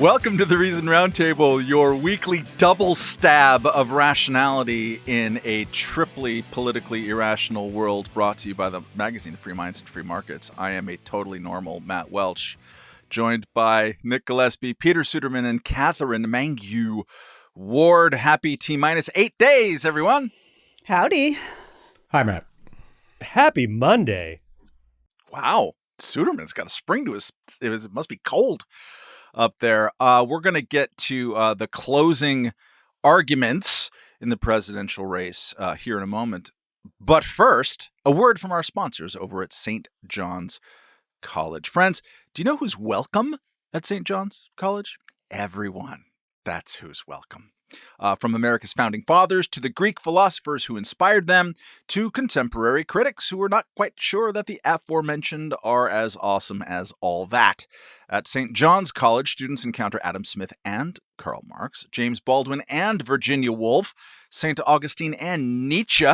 Welcome to the Reason Roundtable, your weekly double stab of rationality in a triply politically irrational world, brought to you by the magazine Free Minds and Free Markets. I am a totally normal Matt Welch, joined by Nick Gillespie, Peter Suderman, and Katherine Mangu-Ward. Happy T-minus 8 days, everyone. Howdy. Hi, Matt. Happy Monday. Wow, Suderman's got a spring to his... It must be cold up there. We're going to get to the closing arguments in the presidential race here in a moment. But first, a word from our sponsors over at St. John's College. Friends, do you know who's welcome at St. John's College? Everyone. That's who's welcome. From America's founding fathers to the Greek philosophers who inspired them to contemporary critics who are not quite sure that the aforementioned are as awesome as all that. At St. John's College, students encounter Adam Smith and Karl Marx, James Baldwin and Virginia Woolf, St. Augustine and Nietzsche.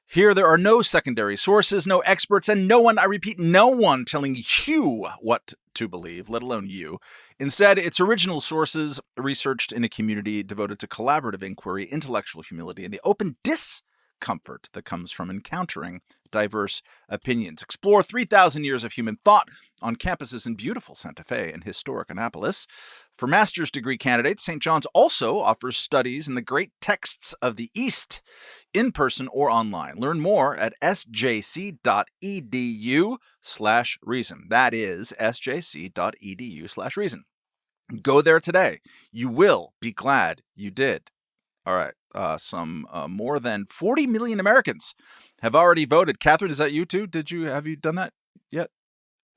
Here there are no secondary sources, no experts, and no one, I repeat, no one telling you what to believe, let alone you. Instead, it's original sources researched in a community devoted to collaborative inquiry, intellectual humility, and the open discomfort that comes from encountering diverse opinions. Explore 3,000 years of human thought on campuses in beautiful Santa Fe and historic Annapolis. For master's degree candidates, St. John's also offers studies in the great texts of the East, in person or online. Learn more at SJC.edu/reason. That is SJC.edu/reason. Go there today. You will be glad you did. All right. Some more than 40 million Americans have already voted. Katherine, is that you too? Have you done that yet?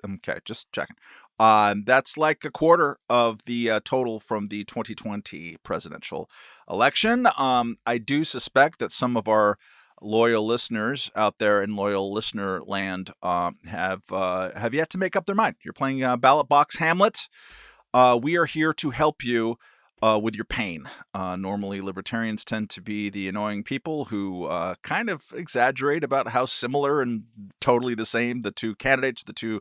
Okay, just checking. That's like a quarter of the total from the 2020 presidential election. I do suspect that some of our loyal listeners out there in loyal listener land have yet to make up their mind. You're playing ballot box Hamlet. We are here to help you with your pain. Normally, libertarians tend to be the annoying people who kind of exaggerate about how similar and totally the same the two candidates, the two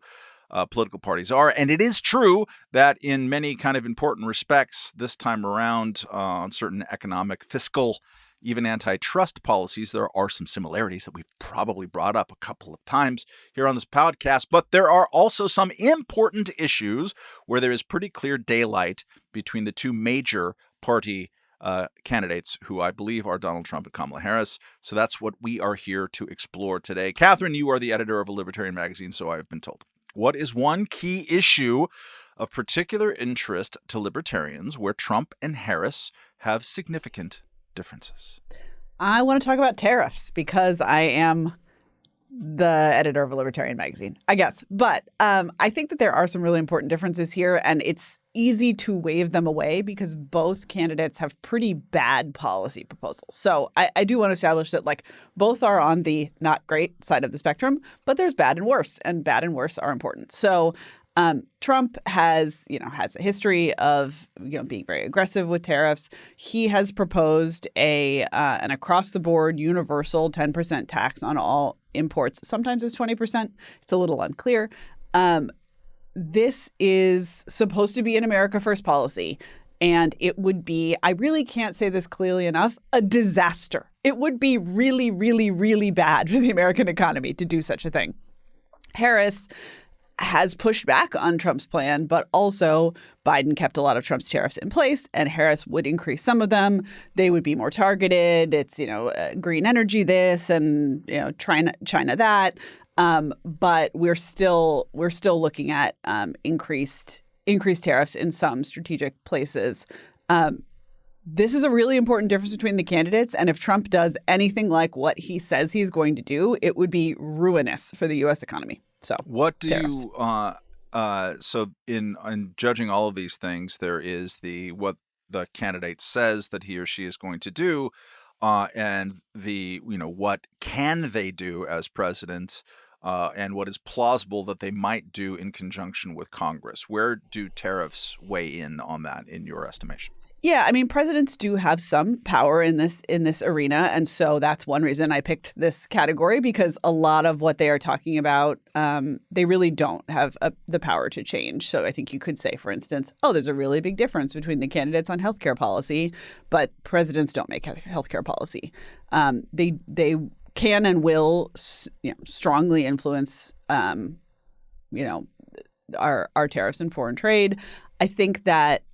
political parties are. And it is true that in many kind of important respects this time around, on certain economic, fiscal, even antitrust policies, there are some similarities that we've probably brought up a couple of times here on this podcast. But there are also some important issues where there is pretty clear daylight between the two major party candidates, who I believe are Donald Trump and Kamala Harris. So that's what we are here to explore today. Katherine, you are the editor of a libertarian magazine, so I've been told. What is one key issue of particular interest to libertarians where Trump and Harris have significant differences? I want to talk about tariffs because I am the editor of a libertarian magazine, I guess. But I think that there are some really important differences here, and it's easy to wave them away because both candidates have pretty bad policy proposals. So I do want to establish that both are on the not great side of the spectrum, but there's bad and worse are important. So Trump has a history of being very aggressive with tariffs. He has proposed an across-the-board universal 10% tax on all imports. Sometimes it's 20%. It's a little unclear. This is supposed to be an America First policy, and it would be, I really can't say this clearly enough, a disaster. It would be really, really, really bad for the American economy to do such a thing. Harris has pushed back on Trump's plan, but also Biden kept a lot of Trump's tariffs in place, and Harris would increase some of them. They would be more targeted. It's, green energy this and, China that. But we're still looking at increased tariffs in some strategic places. This is a really important difference between the candidates. And if Trump does anything like what he says he's going to do, it would be ruinous for the U.S. economy. So what do tariffs. So in judging all of these things, there is what the candidate says that he or she is going to do, and what can they do as president, and what is plausible that they might do in conjunction with Congress. Where do tariffs weigh in on that, in your estimation? Yeah, I mean, presidents do have some power in this arena, and so that's one reason I picked this category, because a lot of what they are talking about, they really don't have the power to change. So I think you could say, for instance, there's a really big difference between the candidates on healthcare policy, but presidents don't make healthcare policy. They can and will, strongly influence, our tariffs and foreign trade. I think that.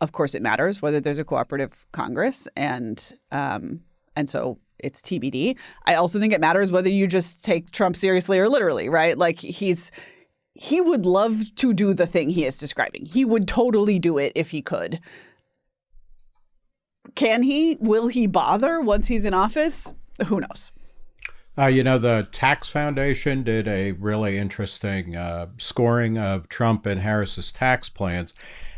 Of course, it matters whether there's a cooperative Congress, and so it's TBD. I also think it matters whether you just take Trump seriously or literally, right? Like he would love to do the thing he is describing. He would totally do it if he could. Can he? Will he bother once he's in office? Who knows? The Tax Foundation did a really interesting scoring of Trump and Harris's tax plans.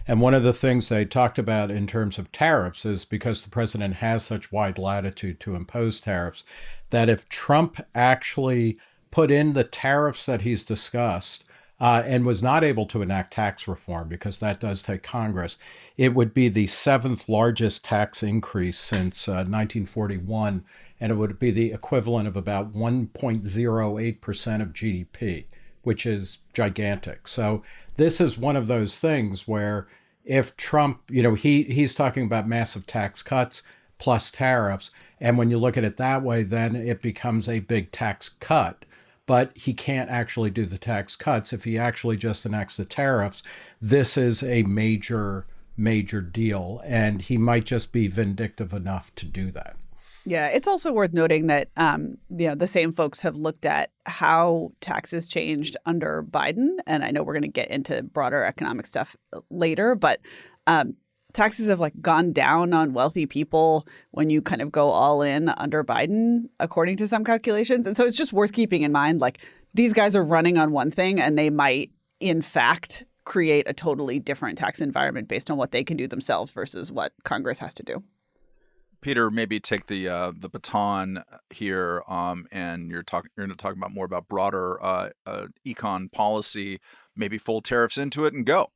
And one of the things they talked about in terms of tariffs is, because the president has such wide latitude to impose tariffs, that if Trump actually put in the tariffs that he's discussed and was not able to enact tax reform, because that does take Congress, it would be the 7th largest tax increase since 1941, and it would be the equivalent of about 1.08% of GDP, which is gigantic. So this is one of those things where if Trump, he's talking about massive tax cuts plus tariffs. And when you look at it that way, then it becomes a big tax cut. But he can't actually do the tax cuts. If he actually just enacts the tariffs, this is a major, major deal. And he might just be vindictive enough to do that. Yeah, it's also worth noting that the same folks have looked at how taxes changed under Biden, and I know we're going to get into broader economic stuff later, but taxes have gone down on wealthy people when you kind of go all in under Biden, according to some calculations. And so it's just worth keeping in mind, these guys are running on one thing, and they might, in fact, create a totally different tax environment based on what they can do themselves versus what Congress has to do. Peter, maybe take the baton here, and you're going to talk about more about broader econ policy, maybe fold tariffs into it and go.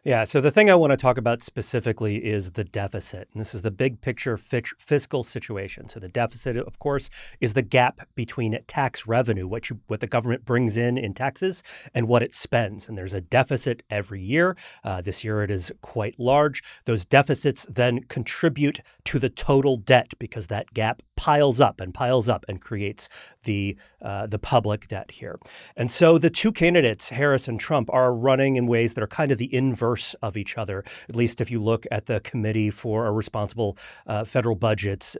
Yeah, so the thing I want to talk about specifically is the deficit. And this is the big picture fiscal situation. So the deficit, of course, is the gap between tax revenue, what the government brings in taxes, and what it spends. And there's a deficit every year. This year it is quite large. Those deficits then contribute to the total debt, because that gap piles up and creates the public debt here. And so the two candidates, Harris and Trump, are running in ways that are kind of the inverse of each other, at least if you look at the Committee for a Responsible Federal Budgets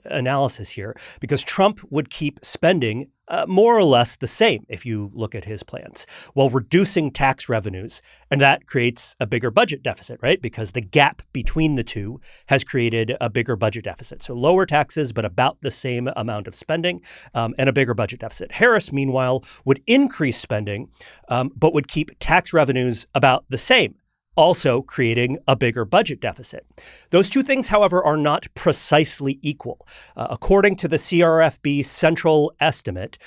analysis here, because Trump would keep spending more or less the same if you look at his plans, while reducing tax revenues. And that creates a bigger budget deficit, right? Because the gap between the two has created a bigger budget deficit. So lower taxes, but about the same amount of spending, and a bigger budget deficit. Harris, meanwhile, would increase spending, but would keep tax revenues about the same, also creating a bigger budget deficit. Those two things, however, are not precisely equal. According to the CRFB central estimate,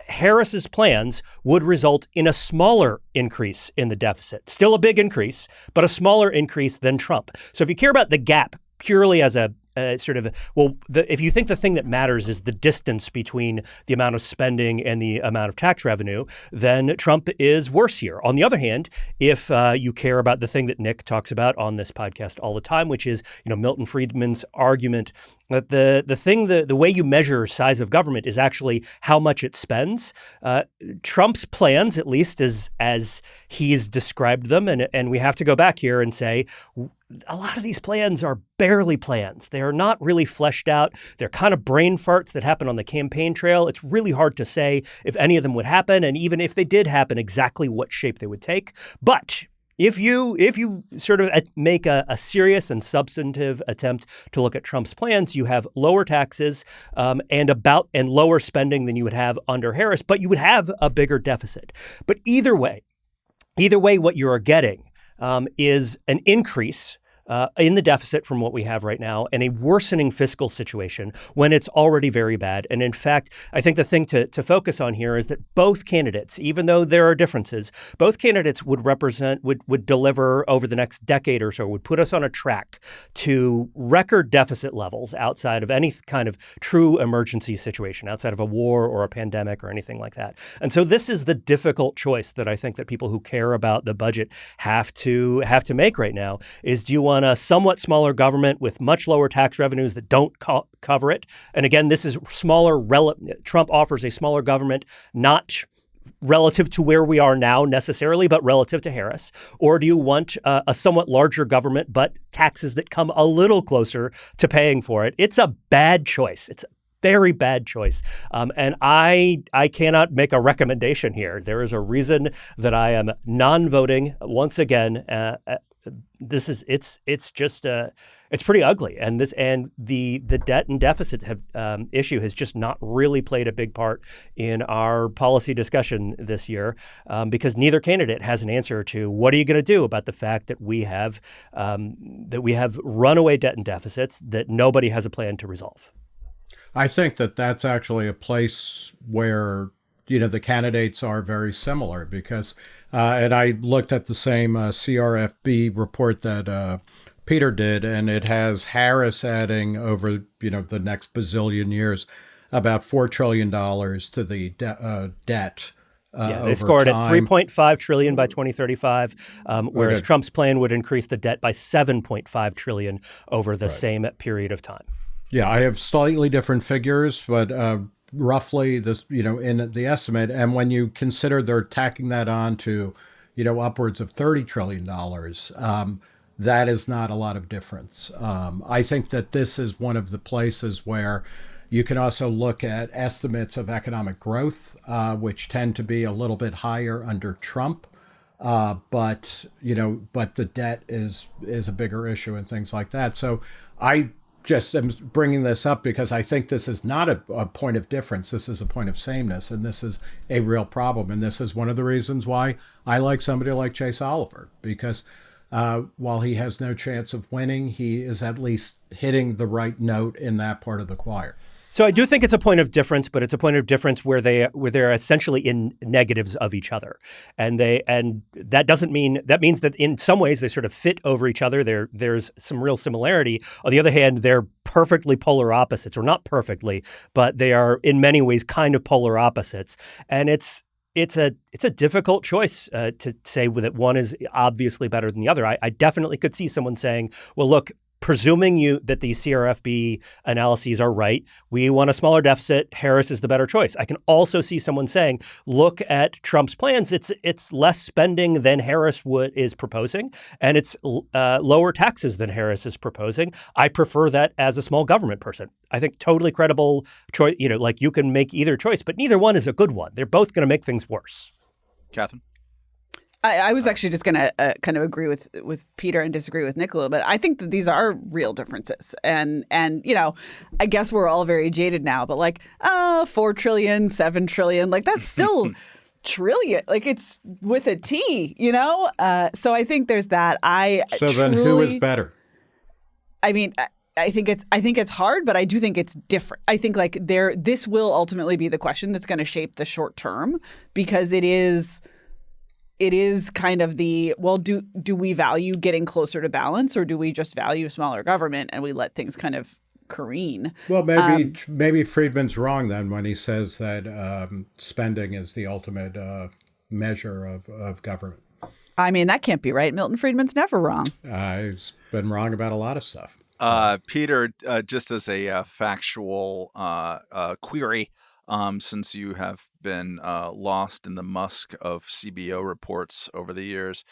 Harris's plans would result in a smaller increase in the deficit. Still a big increase, but a smaller increase than Trump. So if you care about the gap purely as a if you think the thing that matters is the distance between the amount of spending and the amount of tax revenue, then Trump is worse here. On the other hand, if you care about the thing that Nick talks about on this podcast all the time, which is, Milton Friedman's argument that the way you measure size of government is actually how much it spends. Trump's plans, at least as he's described them, and we have to go back here and say, a lot of these plans are barely plans. They are not really fleshed out. They're kind of brain farts that happen on the campaign trail. It's really hard to say if any of them would happen, and even if they did happen, exactly what shape they would take. But if you sort of make a serious and substantive attempt to look at Trump's plans, you have lower taxes and lower spending than you would have under Harris, but you would have a bigger deficit. But either way, what you are getting is an increase in the deficit from what we have right now and a worsening fiscal situation when it's already very bad. And in fact, I think the thing to focus on here is that both candidates, even though there are differences, both candidates would deliver over the next decade or so, would put us on a track to record deficit levels outside of any kind of true emergency situation, outside of a war or a pandemic or anything like that. And so this is the difficult choice that I think that people who care about the budget have to make right now is, do you want a somewhat smaller government with much lower tax revenues that don't cover it? And again, this is smaller. Trump offers a smaller government, not relative to where we are now necessarily, but relative to Harris? Or do you want a somewhat larger government, but taxes that come a little closer to paying for it? It's a bad choice. It's a very bad choice. And I cannot make a recommendation here. There is a reason that I am non-voting once again. It's pretty ugly, and the debt and deficit issue has just not really played a big part in our policy discussion this year, because neither candidate has an answer to what are you going to do about the fact that we have runaway debt and deficits that nobody has a plan to resolve. I think that that's actually a place where, the candidates are very similar because, and I looked at the same CRFB report that Peter did, and it has Harris adding over, the next bazillion years about $4 trillion to the debt. They scored at $3.5 trillion by 2035, whereas Trump's plan would increase the debt by $7.5 trillion over the same period of time. Yeah, I have slightly different figures, but roughly this, in the estimate. And when you consider they're tacking that on to, upwards of $30 trillion, that is not a lot of difference. I think that this is one of the places where you can also look at estimates of economic growth, which tend to be a little bit higher under Trump. But the debt is a bigger issue and things like that. So I just am bringing this up because I think this is not a point of difference. This is a point of sameness, and this is a real problem. And this is one of the reasons why I like somebody like Chase Oliver, because while he has no chance of winning, he is at least hitting the right note in that part of the choir. So I do think it's a point of difference, but it's a point of difference where they're essentially in negatives of each other, and that means that in some ways they sort of fit over each other. There's some real similarity. On the other hand, they're perfectly polar opposites, or not perfectly, but they are in many ways kind of polar opposites, and it's a difficult choice to say that one is obviously better than the other. I definitely could see someone saying, well, look, presuming that these CRFB analyses are right, we want a smaller deficit. Harris is the better choice. I can also see someone saying, look at Trump's plans. It's less spending than Harris is proposing, and it's lower taxes than Harris is proposing. I prefer that as a small government person. I think totally credible choice. Like you can make either choice, but neither one is a good one. They're both going to make things worse. Katherine? I was actually just going to kind of agree with Peter and disagree with Nick a little bit. I think that these are real differences. And I guess we're all very jaded now, but 4 trillion, 7 trillion, that's still trillion. It's with a T, So I think there's that. Then who is better? I mean, I think it's hard, but I do think it's different. I think this will ultimately be the question that's going to shape the short term, because it is kind of the, well, do we value getting closer to balance, or do we just value smaller government and we let things kind of careen? Well, maybe Friedman's wrong then when he says that spending is the ultimate measure of government. I mean, that can't be right. Milton Friedman's never wrong. He's been wrong about a lot of stuff. Peter, just as a factual query, since you have been lost in the musk of CBO reports over the years,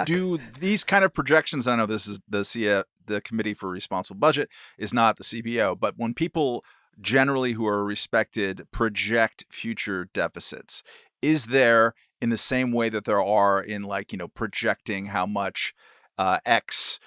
do these kind of projections, I know this is the Committee for Responsible Budget is not the CBO, but when people generally who are respected project future deficits, is there, in the same way that there are in projecting how much X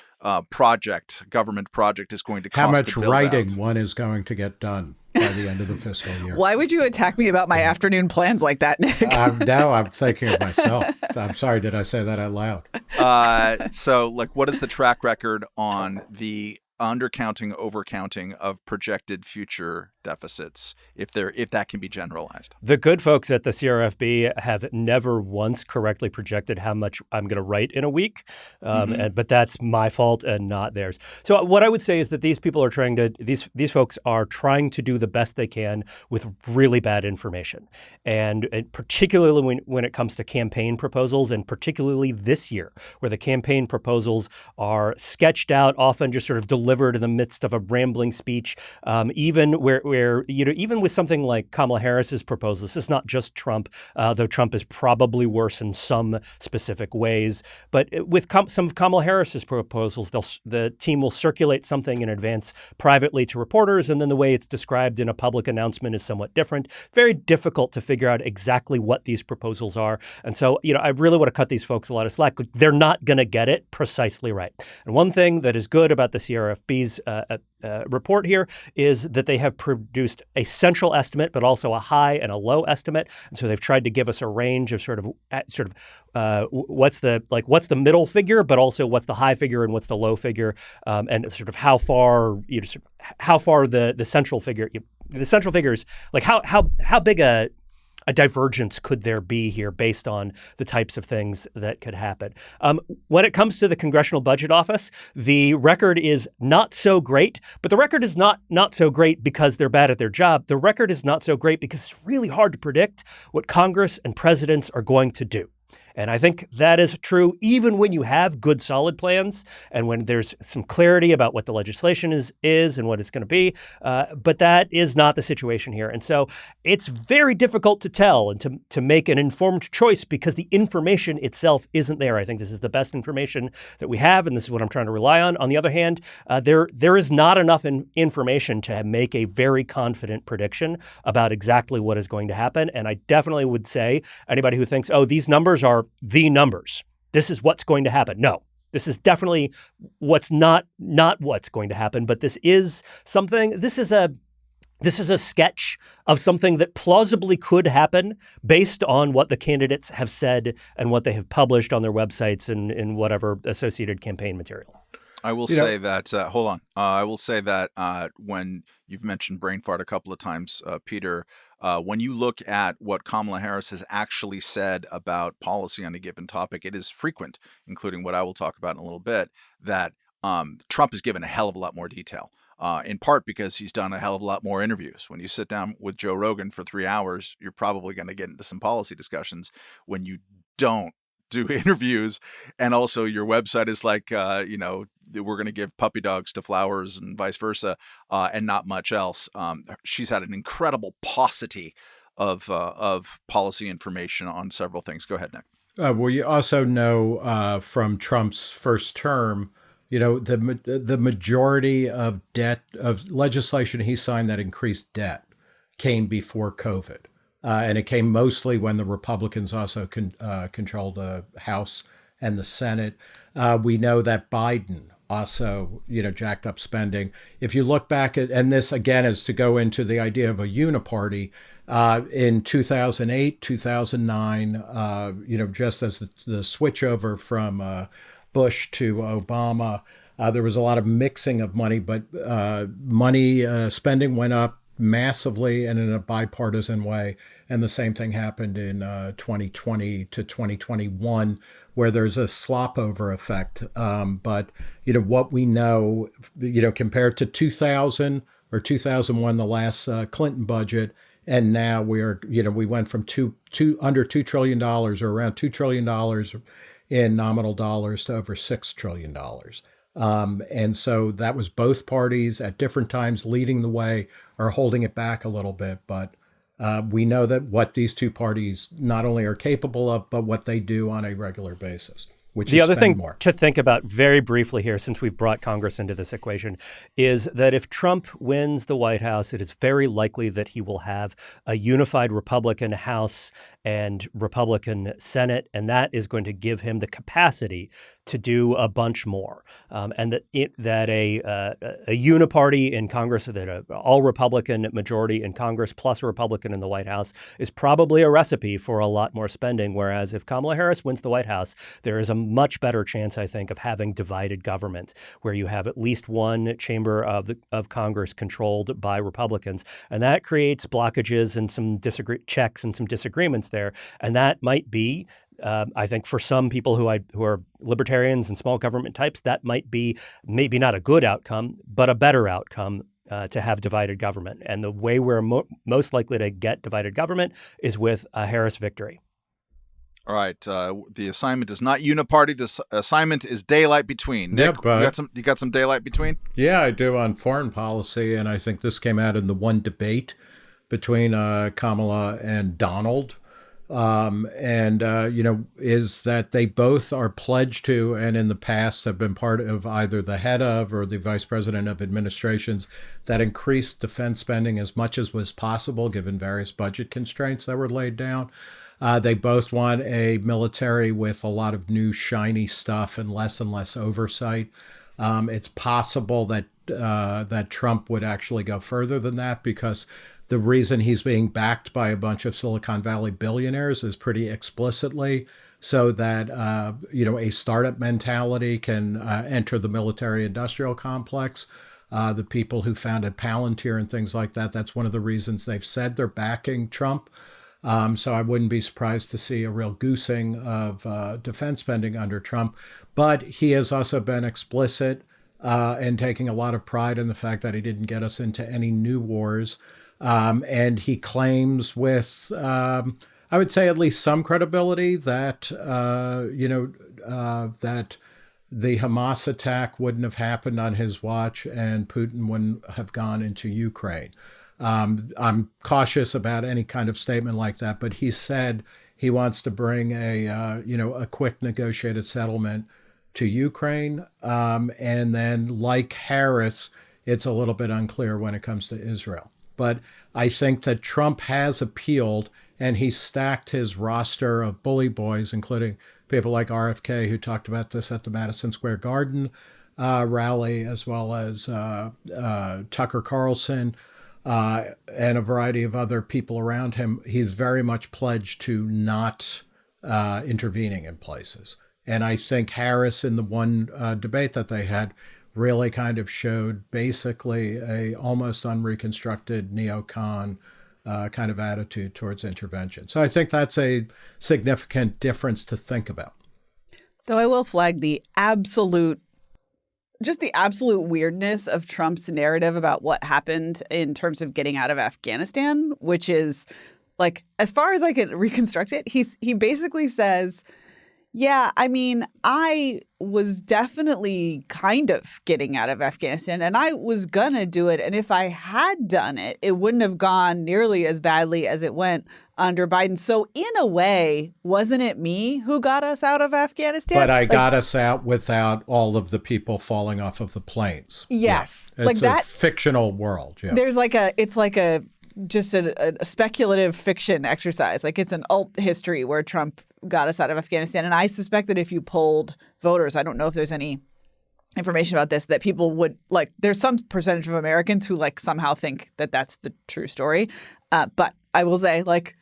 government project is going to cost how much to build writing out? one is going to get done by the end of the fiscal year. Why would you attack me about my afternoon plans like that, Nick? Now I'm thinking of myself. I'm sorry, did I say that out loud? So, like, what is the track record on the undercounting, overcounting of projected future deficits, if that can be generalized? The good folks at the CRFB have never once correctly projected how much I'm going to write in a week, but that's my fault and not theirs. So what I would say is that these folks are trying to do the best they can with really bad information, and particularly when it comes to campaign proposals, and particularly this year, where the campaign proposals are sketched out, often just sort of delivered in the midst of a rambling speech, even even with something like Kamala Harris's proposal. This is not just Trump, though Trump is probably worse in some specific ways. But with some of Kamala Harris's proposals, the team will circulate something in advance privately to reporters, and then the way it's described in a public announcement is somewhat different. Very difficult to figure out exactly what these proposals are. And so, I really want to cut these folks a lot of slack. They're not going to get it precisely right. And one thing that is good about the CRFB's report here is that they have produced a central estimate, but also a high and a low estimate. And so they've tried to give us a range of what's the middle figure, but also what's the high figure and what's the low figure, and sort of how far the central figure. The central figure is like how big a divergence could there be here based on the types of things that could happen. When it comes to the Congressional Budget Office, the record is not so great, but the record is not so great because they're bad at their job. The record is not so great because it's really hard to predict what Congress and presidents are going to do. And I think that is true even when you have good, solid plans and when there's some clarity about what the legislation is and what it's going to be. But that is not the situation here. And so it's very difficult to tell and to make an informed choice because the information itself isn't there. I think this is the best information that we have, and this is what I'm trying to rely on. On the other hand, there is not enough information to make a very confident prediction about exactly what is going to happen. And I definitely would say anybody who thinks, these numbers are the numbers, this is what's going to happen. No, this is definitely what's not what's going to happen. But this is something. This is a sketch of something that plausibly could happen based on what the candidates have said and what they have published on their websites and in whatever associated campaign material. I will say that, hold on. I will say that when you've mentioned brain fart a couple of times, Peter, when you look at what Kamala Harris has actually said about policy on a given topic, it is frequent, including what I will talk about in a little bit, that Trump has given a hell of a lot more detail. In part because he's done a hell of a lot more interviews. When you sit down with Joe Rogan for 3 hours, you're probably going to get into some policy discussions. When you don't do interviews, and also your website is like, we're going to give puppy dogs to flowers and vice versa, and not much else. She's had an incredible paucity of policy information on several things. Go ahead, Nick. Well, you also know from Trump's first term, the majority of legislation he signed that increased debt came before COVID. And it came mostly when the Republicans also controlled the House and the Senate. We know that Biden also, jacked up spending. If you look back at, and this again is to go into the idea of a uniparty, in 2008, 2009, just as the switchover from Bush to Obama, there was a lot of mixing of money, but spending went up massively and in a bipartisan way. And the same thing happened in 2020 to 2021, where there's a slop over effect. But, what we know, compared to 2000 or 2001, the last Clinton budget, and now we went from under $2 trillion or around $2 trillion in nominal dollars to over $6 trillion. And so that was both parties at different times leading the way or holding it back a little bit. But we know that what these two parties not only are capable of, but what they do on a regular basis. which the is other spend thing more. to think about very briefly here, since we've brought Congress into this equation, is that if Trump wins the White House, it is very likely that he will have a unified Republican House and Republican Senate, and that is going to give him the capacity to do a bunch more. And that a uniparty in Congress, that an all-Republican majority in Congress plus a Republican in the White House is probably a recipe for a lot more spending. Whereas if Kamala Harris wins the White House, there is a much better chance, I think, of having divided government, where you have at least one chamber of Congress controlled by Republicans, and that creates blockages and some checks and some disagreements there, and that might be. I think for some people who are libertarians and small government types, that might be maybe not a good outcome, but a better outcome to have divided government. And the way we're most likely to get divided government is with a Harris victory. All right. The assignment is not uniparty. The assignment is daylight between. Nick, you got some daylight between? Yeah, I do on foreign policy, and I think this came out in the one debate between Kamala and Donald. Is that they both are pledged to, and in the past have been part of either the head of or the vice president of administrations that increased defense spending as much as was possible given various budget constraints that were laid down. They both want a military with a lot of new shiny stuff and less oversight. It's possible that Trump would actually go further than that, because the reason he's being backed by a bunch of Silicon Valley billionaires is pretty explicitly so that, a startup mentality can enter the military-industrial complex. The people who founded Palantir and things like that, that's one of the reasons they've said they're backing Trump. So I wouldn't be surprised to see a real goosing of defense spending under Trump. But he has also been explicit and taking a lot of pride in the fact that he didn't get us into any new wars. And he claims with, I would say, at least some credibility that, that the Hamas attack wouldn't have happened on his watch and Putin wouldn't have gone into Ukraine. I'm cautious about any kind of statement like that, but he said he wants to bring a quick negotiated settlement to Ukraine. And then, like Harris, it's a little bit unclear when it comes to Israel. But I think that Trump has appealed, and he stacked his roster of bully boys, including people like RFK, who talked about this at the Madison Square Garden rally, as well as Tucker Carlson and a variety of other people around him. He's very much pledged to not intervening in places. And I think Harris, in the one debate that they had, really kind of showed basically a almost unreconstructed neocon kind of attitude towards intervention. So I think that's a significant difference to think about. Though I will flag the absolute weirdness of Trump's narrative about what happened in terms of getting out of Afghanistan, which is, like, as far as I can reconstruct it, he basically says, yeah, I mean, I was definitely kind of getting out of Afghanistan, and I was going to do it. And if I had done it, it wouldn't have gone nearly as badly as it went under Biden. So in a way, wasn't it me who got us out of Afghanistan? But I got us out without all of the people falling off of the planes. Yes. Yeah. It's a fictional world. Yeah. There's just a speculative fiction exercise. Like, it's an alt history where Trump got us out of Afghanistan. And I suspect that if you polled voters, I don't know if there's any information about this, that people would, like, there's some percentage of Americans who, like, somehow think that that's the true story. But I will say, like,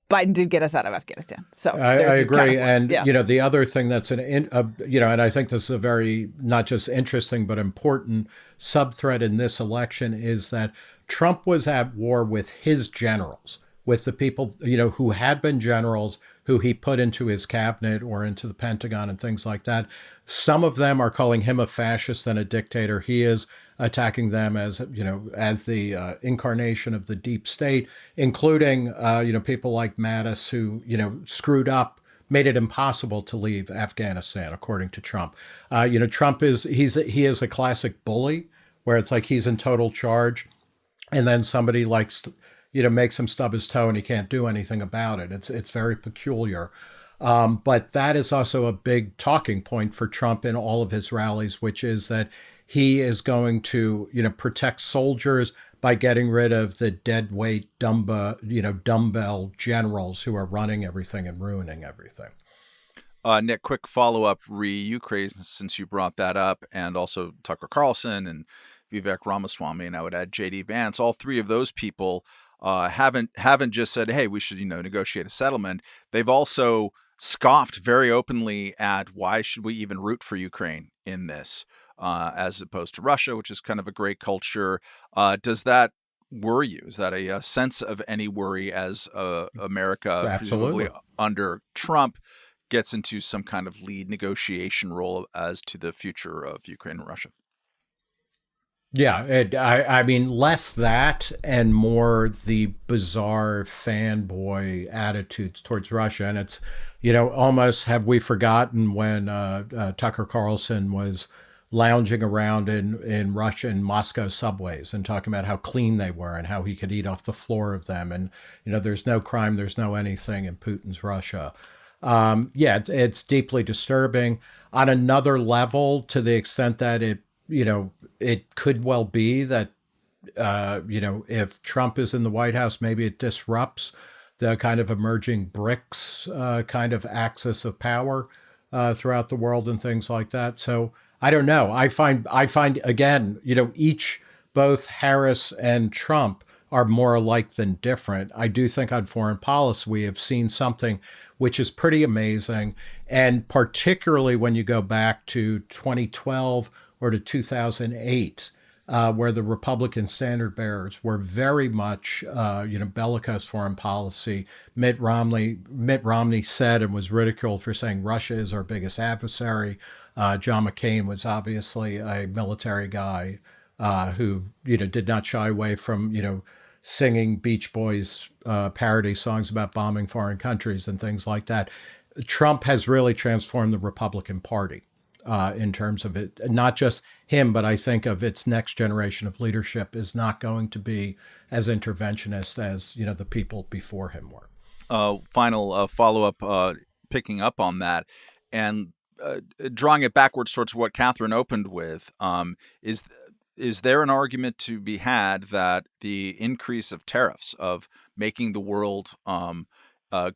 Biden did get us out of Afghanistan. So I agree. And, yeah. The other thing that's and I think this is a very not just interesting, but important subthread in this election is that Trump was at war with his generals, with the people, who had been generals who he put into his cabinet or into the Pentagon and things like that. Some of them are calling him a fascist and a dictator. He is attacking them as the incarnation of the deep state, including, people like Mattis who, screwed up, made it impossible to leave Afghanistan, according to Trump. Trump he is a classic bully where it's like he's in total charge. And then somebody makes him stub his toe and he can't do anything about it. It's very peculiar. But that is also a big talking point for Trump in all of his rallies, which is that he is going to, protect soldiers by getting rid of the deadweight dumbbell generals who are running everything and ruining everything. Nick, quick follow-up re-Ukraine, since you brought that up, and also Tucker Carlson and Vivek Ramaswamy, and I would add J.D. Vance. All three of those people haven't just said, hey, we should negotiate a settlement. They've also scoffed very openly at why should we even root for Ukraine in this, as opposed to Russia, which is kind of a great culture. Does that worry you? Is that a sense of any worry as America, Absolutely, presumably under Trump, gets into some kind of lead negotiation role as to the future of Ukraine and Russia? Yeah, I mean, less that and more the bizarre fanboy attitudes towards Russia. And it's, almost have we forgotten when Tucker Carlson was lounging around in Russia and Moscow subways and talking about how clean they were and how he could eat off the floor of them. And, there's no crime, there's no anything in Putin's Russia. It's deeply disturbing on another level, to the extent that it could well be that, if Trump is in the White House, maybe it disrupts the kind of emerging BRICS kind of axis of power throughout the world and things like that. So I don't know. I find again, both Harris and Trump are more alike than different. I do think on foreign policy we have seen something which is pretty amazing, and particularly when you go back to 2012 or to 2008, where the Republican standard bearers were very much, bellicose foreign policy. Mitt Romney said and was ridiculed for saying Russia is our biggest adversary. John McCain was obviously a military guy who, did not shy away from, singing Beach Boys parody songs about bombing foreign countries and things like that. Trump has really transformed the Republican Party in terms of it. Not just him, but I think of its next generation of leadership is not going to be as interventionist as, the people before him were. Final follow-up, picking up on that, and drawing it backwards towards what Katherine opened with, is there an argument to be had that the increase of tariffs, of making the world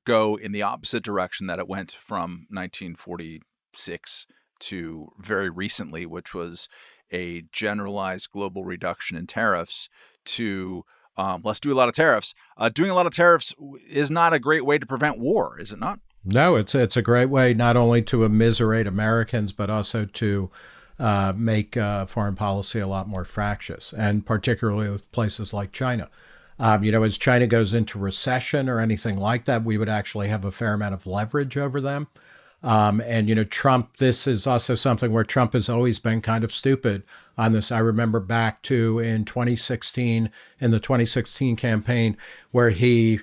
go in the opposite direction that it went from 1946 to very recently, which was a generalized global reduction in tariffs, to let's do a lot of tariffs. Doing a lot of tariffs is not a great way to prevent war, is it not? No, it's a great way not only to immiserate Americans, but also to make foreign policy a lot more fractious, and particularly with places like China. As China goes into recession or anything like that, we would actually have a fair amount of leverage over them. Trump, this is also something where Trump has always been kind of stupid on this. I remember back to in the 2016 campaign, where he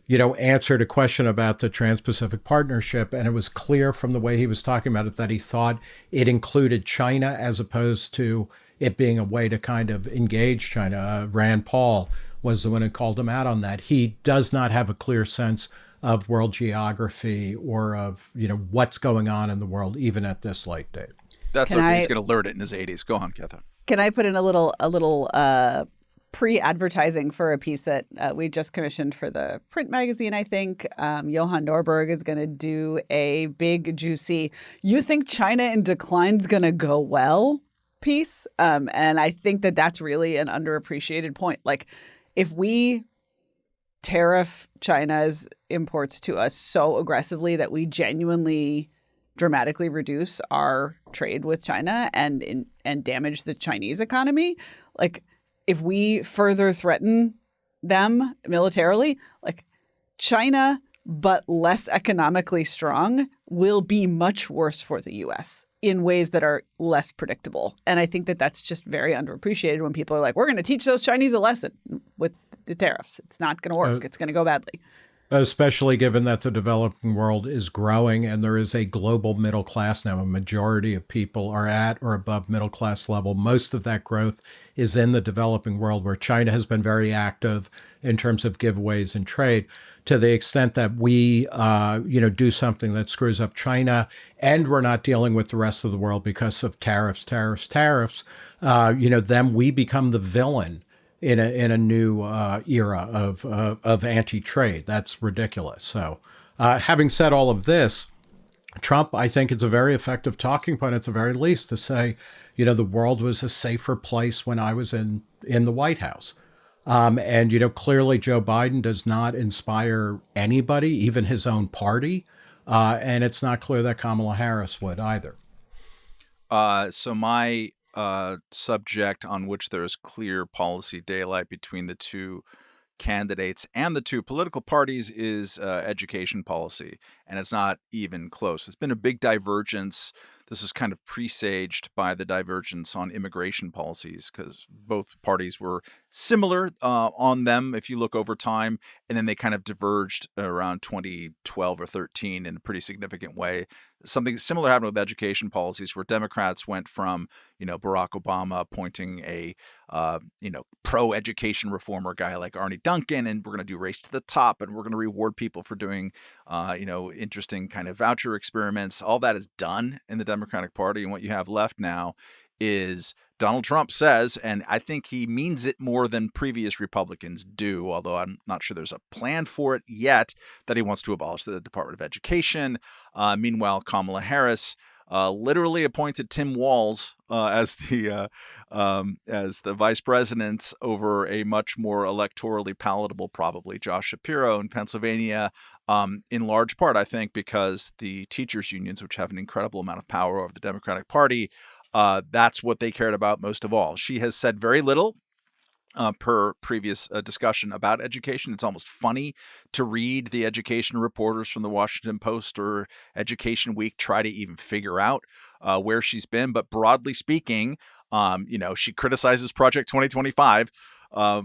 answered a question about the Trans-Pacific Partnership, and it was clear from the way he was talking about it that he thought it included China as opposed to it being a way to kind of engage China. Rand Paul was the one who called him out on that. He does not have a clear sense of world geography or of, what's going on in the world, even at this late date. That's okay. He's going to learn it in his 80s. Go on, Katherine. Can I put in a little pre-advertising for a piece that we just commissioned for the print magazine, I think. Johan Norberg is going to do a big, juicy, you think China in decline's going to go well piece. And I think that that's really an underappreciated point. Like, if we tariff China's imports to us so aggressively that we genuinely dramatically reduce our trade with China and damage the Chinese economy, like, if we further threaten them militarily, like, China, but less economically strong, will be much worse for the U.S. in ways that are less predictable. And I think that that's just very underappreciated when people are like, we're going to teach those Chinese a lesson with the tariffs. It's not going to work. It's going to go badly. especially given that the developing world is growing and there is a global middle class now. A majority of people are at or above middle class level. Most of that growth is in the developing world, where China has been very active in terms of giveaways and trade. To the extent that we, do something that screws up China, and we're not dealing with the rest of the world because of tariffs, then we become the villain in a new era of anti-trade. That's ridiculous. So, having said all of this, Trump, I think it's a very effective talking point, at the very least, to say, the world was a safer place when I was in the White House. And clearly Joe Biden does not inspire anybody, even his own party. And it's not clear that Kamala Harris would either. So my subject on which there is clear policy daylight between the two candidates and the two political parties is education policy. And it's not even close. There's been a big divergence. This was kind of presaged by the divergence on immigration policies, because both parties were similar on them if you look over time, and then they kind of diverged around 2012 or 13 in a pretty significant way. Something similar happened with education policies, where Democrats went from, Barack Obama appointing a, pro-education reformer guy like Arnie Duncan, and we're going to do race to the top, and we're going to reward people for doing, interesting kind of voucher experiments. All that is done in the Democratic Party, and what you have left now is Donald Trump says, and I think he means it more than previous Republicans do, although I'm not sure there's a plan for it yet, that he wants to abolish the Department of Education. Meanwhile, Kamala Harris literally appointed Tim Walz as the vice president over a much more electorally palatable, probably, Josh Shapiro in Pennsylvania, in large part, I think, because the teachers' unions, which have an incredible amount of power over the Democratic Party, that's what they cared about most of all. She has said very little per previous discussion about education. It's almost funny to read the education reporters from the Washington Post or Education Week try to even figure out where she's been. But broadly speaking, she criticizes Project 2025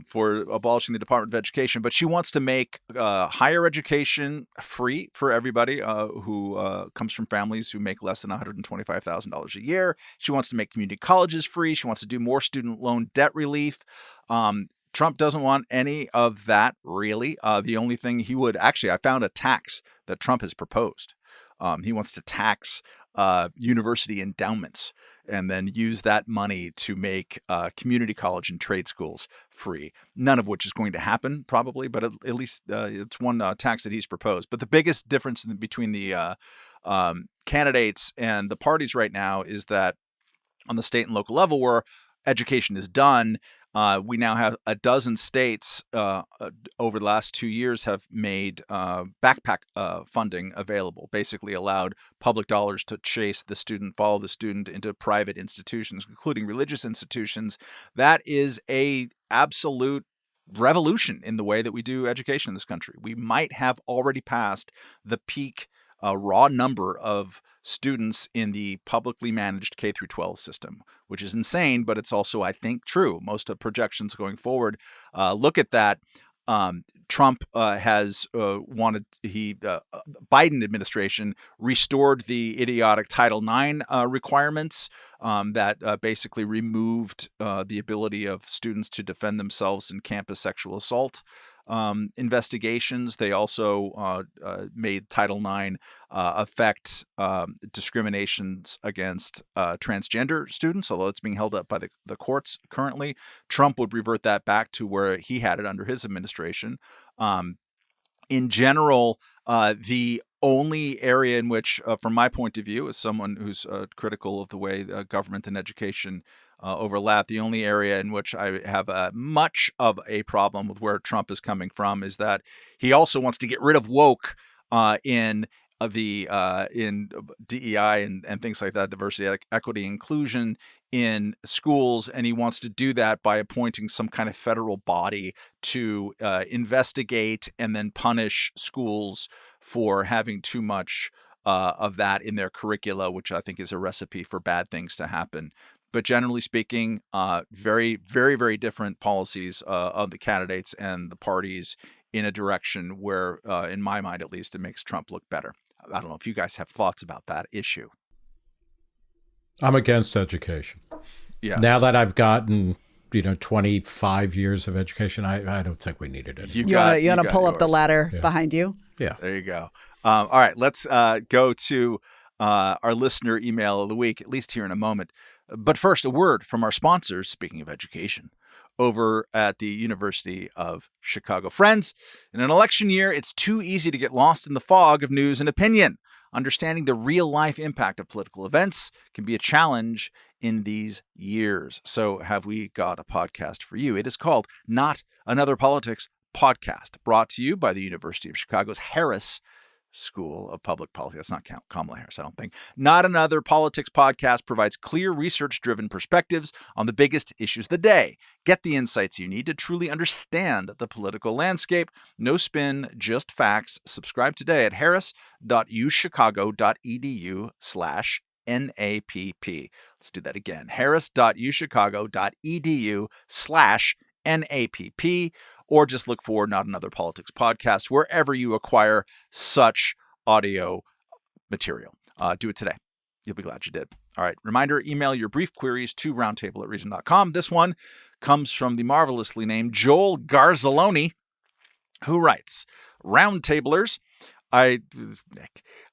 for abolishing the Department of Education, but she wants to make higher education free for everybody who comes from families who make less than $125,000 a year. She wants to make community colleges free. She wants to do more student loan debt relief. Trump doesn't want any of that, really. The only thing he would actually, I found a tax that Trump has proposed. He wants to tax university endowments and then use that money to make community college and trade schools free. None of which is going to happen, probably, but at least it's one tax that he's proposed. But the biggest difference between the candidates and the parties right now is that on the state and local level, where education is done, we now have a dozen states over the last 2 years have made backpack funding available, basically allowed public dollars to chase the student, follow the student into private institutions, including religious institutions. That is a absolute revolution in the way that we do education in this country. We might have already passed the peak raw number of students in the publicly managed K through 12 system, which is insane, but it's also, I think, true. Most of projections going forward look at that. Trump has Biden administration restored the idiotic Title IX requirements that basically removed the ability of students to defend themselves in campus sexual assault investigations. They also made Title IX affect discriminations against transgender students, although it's being held up by the courts currently. Trump would revert that back to where he had it under his administration. In general, the only area in which, from my point of view, as someone who's critical of the way government and education overlap, the only area in which I have much of a problem with where Trump is coming from is that he also wants to get rid of woke in DEI and things like that, diversity, equity, inclusion in schools, and he wants to do that by appointing some kind of federal body to investigate and then punish schools for having too much of that in their curricula, which I think is a recipe for bad things to happen. But generally speaking, very, very, very different policies of the candidates and the parties in a direction where, in my mind at least, it makes Trump look better. I don't know if you guys have thoughts about that issue. I'm against education. Yes. Now that I've gotten 25 years of education, I don't think we need it anymore. You want to pull up the ladder behind you? Yeah. There you go. All right, let's go to our listener email of the week, at least here in a moment. But first, a word from our sponsors, speaking of education, over at the University of Chicago. Friends, in an election year, it's too easy to get lost in the fog of news and opinion. Understanding the real-life impact of political events can be a challenge in these years. So have we got a podcast for you? It is called Not Another Politics Podcast, brought to you by the University of Chicago's Harris School of Public Policy. That's not Kamala Harris, I don't think. Not Another Politics Podcast provides clear, research-driven perspectives on the biggest issues of the day. Get the insights you need to truly understand the political landscape. No spin, just facts. Subscribe today at harris.uchicago.edu/NAPP. Let's do that again. harris.uchicago.edu/NAPP. Or just look for Not Another Politics Podcast wherever you acquire such audio material. Do it today. You'll be glad you did. All right. Reminder, email your brief queries to roundtable@reason.com. This one comes from the marvelously named Joel Garzaloni, who writes, Roundtablers, I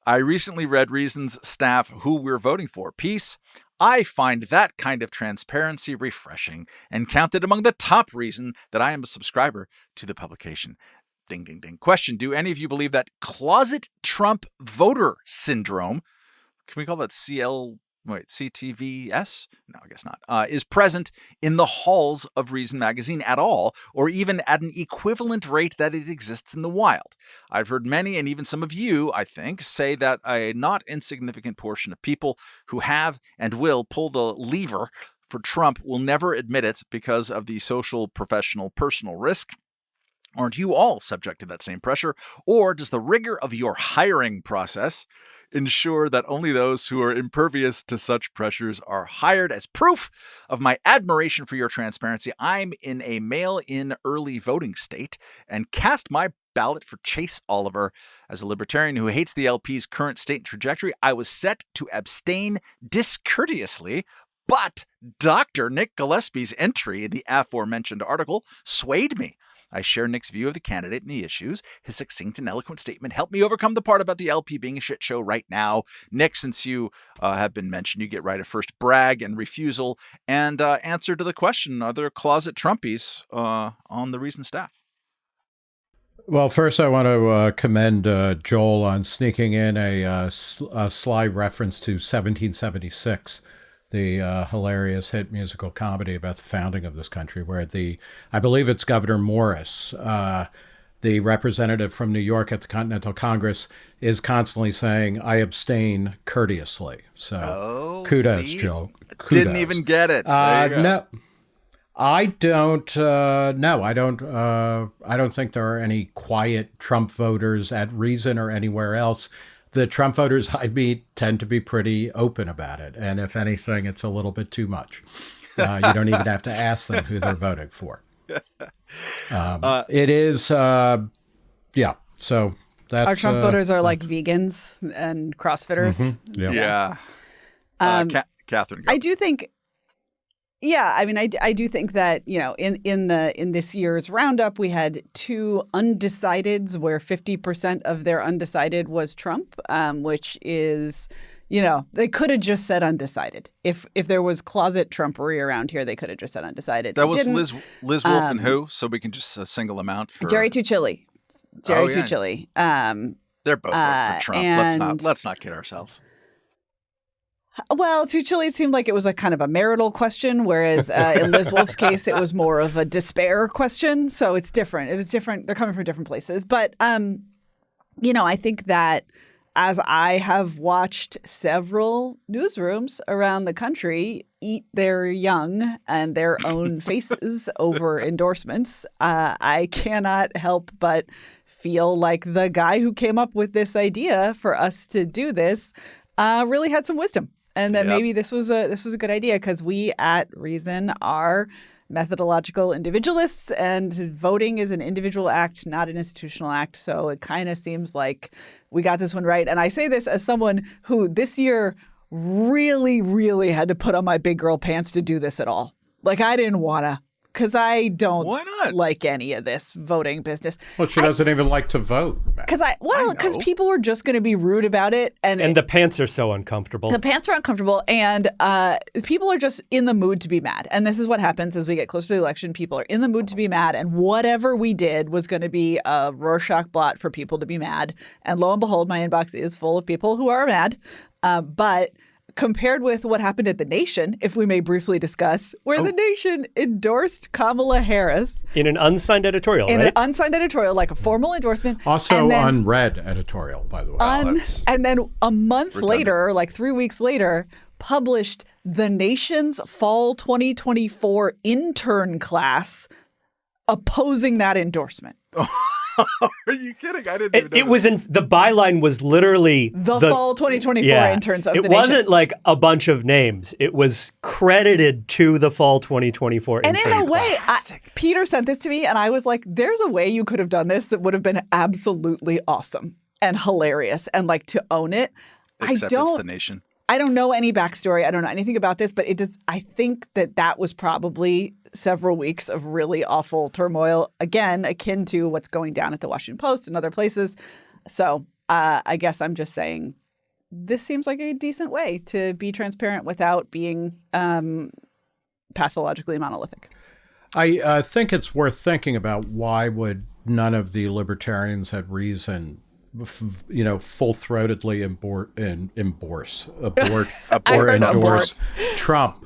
recently read Reason's staff Who We're Voting For piece. I find that kind of transparency refreshing and count it among the top reason that I am a subscriber to the publication. Ding, ding, ding. Question, do any of you believe that closet Trump voter syndrome, can we call that CTVS? No, I guess not. Is present in the halls of Reason magazine at all, or even at an equivalent rate that it exists in the wild? I've heard many, and even some of you, I think, say that a not insignificant portion of people who have and will pull the lever for Trump will never admit it because of the social, professional, personal risk. Aren't you all subject to that same pressure? Or does the rigor of your hiring process ensure that only those who are impervious to such pressures are hired? As proof of my admiration for your transparency, I'm in a mail-in early voting state and cast my ballot for Chase Oliver. As a libertarian who hates the LP's current state and trajectory, I was set to abstain discourteously, but Dr. Nick Gillespie's entry in the aforementioned article swayed me. I share Nick's view of the candidate and the issues. His succinct and eloquent statement helped me overcome the part about the LP being a shit show right now. Nick, since you have been mentioned, you get right of first brag and refusal and answer to the question, are there closet Trumpies on the Reason staff? Well, first I want to commend Joel on sneaking in a sly reference to 1776. The hilarious hit musical comedy about the founding of this country, where I believe it's Gouverneur Morris, the representative from New York at the Continental Congress, is constantly saying, I abstain courteously. So kudos, Joe. Kudos. Didn't even get it. No, I don't. No, I don't. I don't think there are any quiet Trump voters at Reason or anywhere else. The Trump voters I meet tend to be pretty open about it. And if anything, it's a little bit too much. You don't even have to ask them who they're voting for. It is, yeah. So that's... Our Trump voters are like vegans and CrossFitters. Mm-hmm. Yeah. Katherine, go. I do think... Yeah, I mean, I do think that, in this year's roundup, we had two undecideds where 50% of their undecided was Trump, which is, they could have just said undecided. If there was closet Trumpery around here, they could have just said undecided. That was Liz Wolfe and who? So we can just single them out for Jerry Tuchili. Tuchili. They're both for Trump. Let's not kid ourselves. Well, Tuchili, it seemed like it was a kind of a marital question, whereas in Liz Wolfe's case, it was more of a despair question. So it's different. It was different. They're coming from different places. But, I think that as I have watched several newsrooms around the country eat their young and their own faces over endorsements, I cannot help but feel like the guy who came up with this idea for us to do this really had some wisdom. And that maybe this was a good idea because we at Reason are methodological individualists, and voting is an individual act, not an institutional act. So it kind of seems like we got this one right. And I say this as someone who this year really, really had to put on my big girl pants to do this at all. Like, I didn't want to, because I don't like any of this voting business. Well, she doesn't even like to vote. Because people were just going to be rude about it. And the pants are so uncomfortable. The pants are uncomfortable, and people are just in the mood to be mad. And this is what happens as we get closer to the election. People are in the mood to be mad, and whatever we did was going to be a Rorschach blot for people to be mad. And lo and behold, my inbox is full of people who are mad. But compared with what happened at The Nation, if we may briefly discuss, where The Nation endorsed Kamala Harris. In an unsigned editorial, right? In an unsigned editorial, like a formal endorsement. Also unread editorial, by the way. And then a month later, like 3 weeks later, published The Nation's Fall 2024 intern class opposing that endorsement. Are you kidding? I didn't even know. It was the byline was literally the fall 2024 interns of The Nation. It wasn't like a bunch of names. It was credited to the fall 2024 intern. And in a way, class. Peter sent this to me, and I was like, there's a way you could have done this that would have been absolutely awesome and hilarious, and like to own it. Except it's The Nation. I don't know any backstory. I don't know anything about this, but I think that was probably several weeks of really awful turmoil, again, akin to what's going down at the Washington Post and other places. So I guess I'm just saying this seems like a decent way to be transparent without being pathologically monolithic. I think it's worth thinking about why would none of the libertarians at Reason full-throatedly endorse Trump.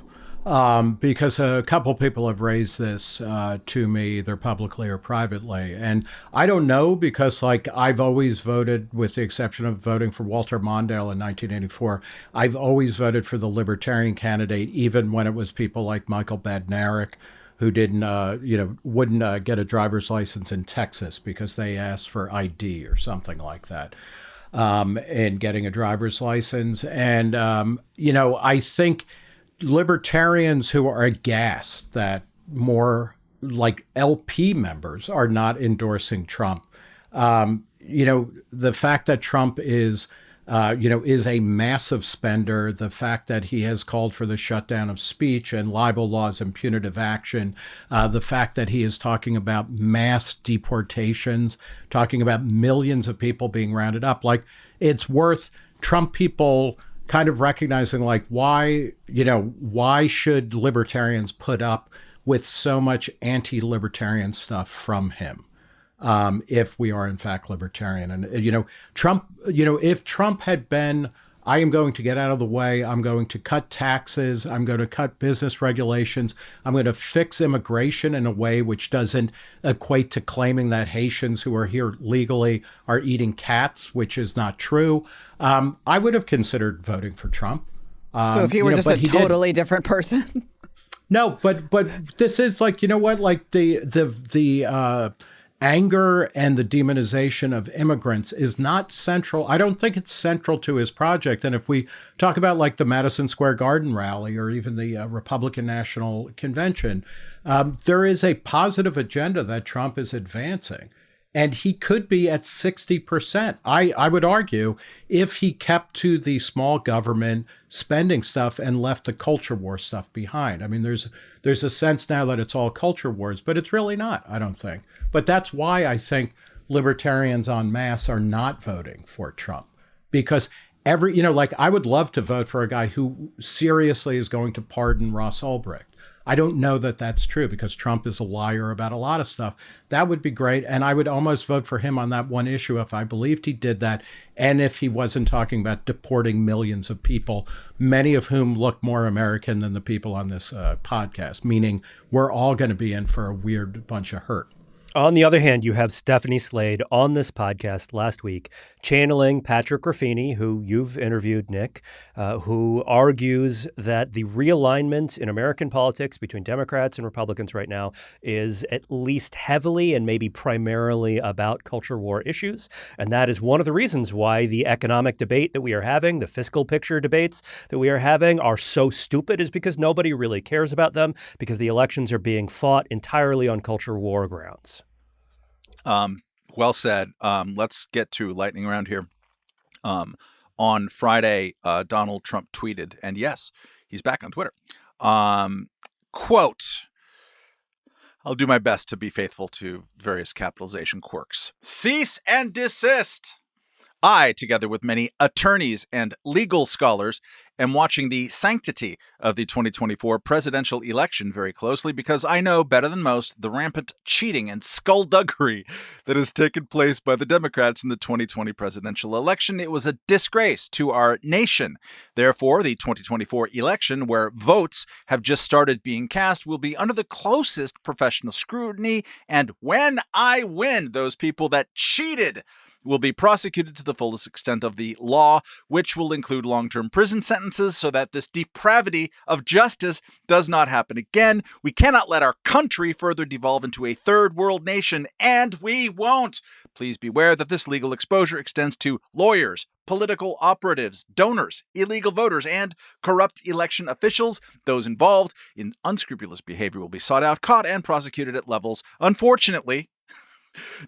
Because a couple people have raised this to me, either publicly or privately. And I don't know, because I've always voted, with the exception of voting for Walter Mondale in 1984, I've always voted for the libertarian candidate, even when it was people like Michael Badnarik, who wouldn't get a driver's license in Texas because they asked for ID or something like that, and getting a driver's license. And, I think libertarians who are aghast that more like LP members are not endorsing Trump, the fact that Trump is a massive spender, the fact that he has called for the shutdown of speech and libel laws and punitive action, the fact that he is talking about mass deportations, talking about millions of people being rounded up. It's worth Trump people kind of recognizing, why should libertarians put up with so much anti-libertarian stuff from him? If we are in fact libertarian. And, Trump, if Trump had been, I am going to get out of the way, I'm going to cut taxes, I'm going to cut business regulations, I'm going to fix immigration in a way which doesn't equate to claiming that Haitians who are here legally are eating cats, which is not true, I would have considered voting for Trump. So if he were just a totally different person? No, but this is the anger and the demonization of immigrants is not central. I don't think it's central to his project. And if we talk about the Madison Square Garden rally or even the Republican National Convention, there is a positive agenda that Trump is advancing. And he could be at 60%. I would argue, if he kept to the small government spending stuff and left the culture war stuff behind. I mean, there's a sense now that it's all culture wars, but it's really not, I don't think. But that's why I think libertarians en masse are not voting for Trump. Because I would love to vote for a guy who seriously is going to pardon Ross Ulbricht. I don't know that that's true, because Trump is a liar about a lot of stuff. That would be great. And I would almost vote for him on that one issue if I believed he did that. And if he wasn't talking about deporting millions of people, many of whom look more American than the people on this podcast, meaning we're all going to be in for a weird bunch of hurt. On the other hand, you have Stephanie Slade on this podcast last week channeling Patrick Ruffini, who you've interviewed, Nick, who argues that the realignment in American politics between Democrats and Republicans right now is at least heavily and maybe primarily about culture war issues. And that is one of the reasons why the economic debate that we are having, the fiscal picture debates that we are having are so stupid, is because nobody really cares about them, because the elections are being fought entirely on culture war grounds. Well said. Let's get to lightning round here. On Friday, Donald Trump tweeted, and yes, he's back on Twitter. Quote, I'll do my best to be faithful to various capitalization quirks. Cease and desist. I, together with many attorneys and legal scholars, am watching the sanctity of the 2024 presidential election very closely because I know better than most the rampant cheating and skullduggery that has taken place by the Democrats in the 2020 presidential election. It was a disgrace to our nation. Therefore, the 2024 election, where votes have just started being cast, will be under the closest professional scrutiny. And when I win, those people that cheated will be prosecuted to the fullest extent of the law, which will include long-term prison sentences so that this depravity of justice does not happen again. We cannot let our country further devolve into a third world nation, and we won't. Please beware that this legal exposure extends to lawyers, political operatives, donors, illegal voters, and corrupt election officials. Those involved in unscrupulous behavior will be sought out, caught, and prosecuted at levels, unfortunately,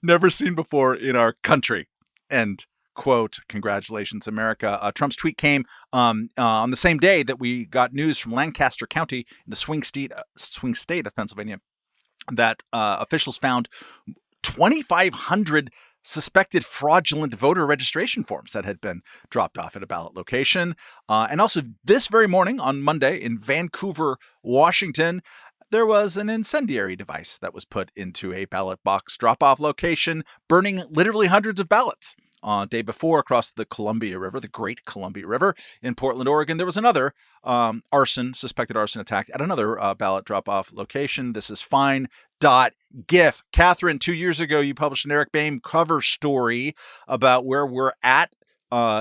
never seen before in our country. End quote. Congratulations, America. Trump's tweet came on the same day that we got news from Lancaster County in the swing state of Pennsylvania that officials found 2,500 suspected fraudulent voter registration forms that had been dropped off at a ballot location. And also this very morning on Monday in Vancouver, Washington, there was an incendiary device that was put into a ballot box drop-off location, burning literally hundreds of ballots. Day before, across the Columbia River, the Great Columbia River in Portland, Oregon, there was another suspected arson attack at another ballot drop-off location. This is fine.gif. Katherine, 2 years ago, you published an Eric Boehm cover story about where we're at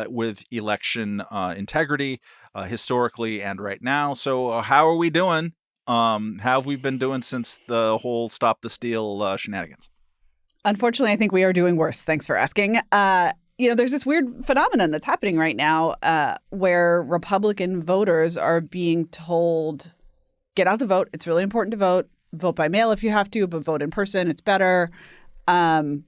with election integrity historically and right now. So how are we doing? How have we been doing since the whole Stop the Steal shenanigans? Unfortunately, I think we are doing worse. Thanks for asking. There's this weird phenomenon that's happening right now where Republican voters are being told, get out to vote. It's really important to vote. Vote by mail if you have to, but vote in person. It's better. And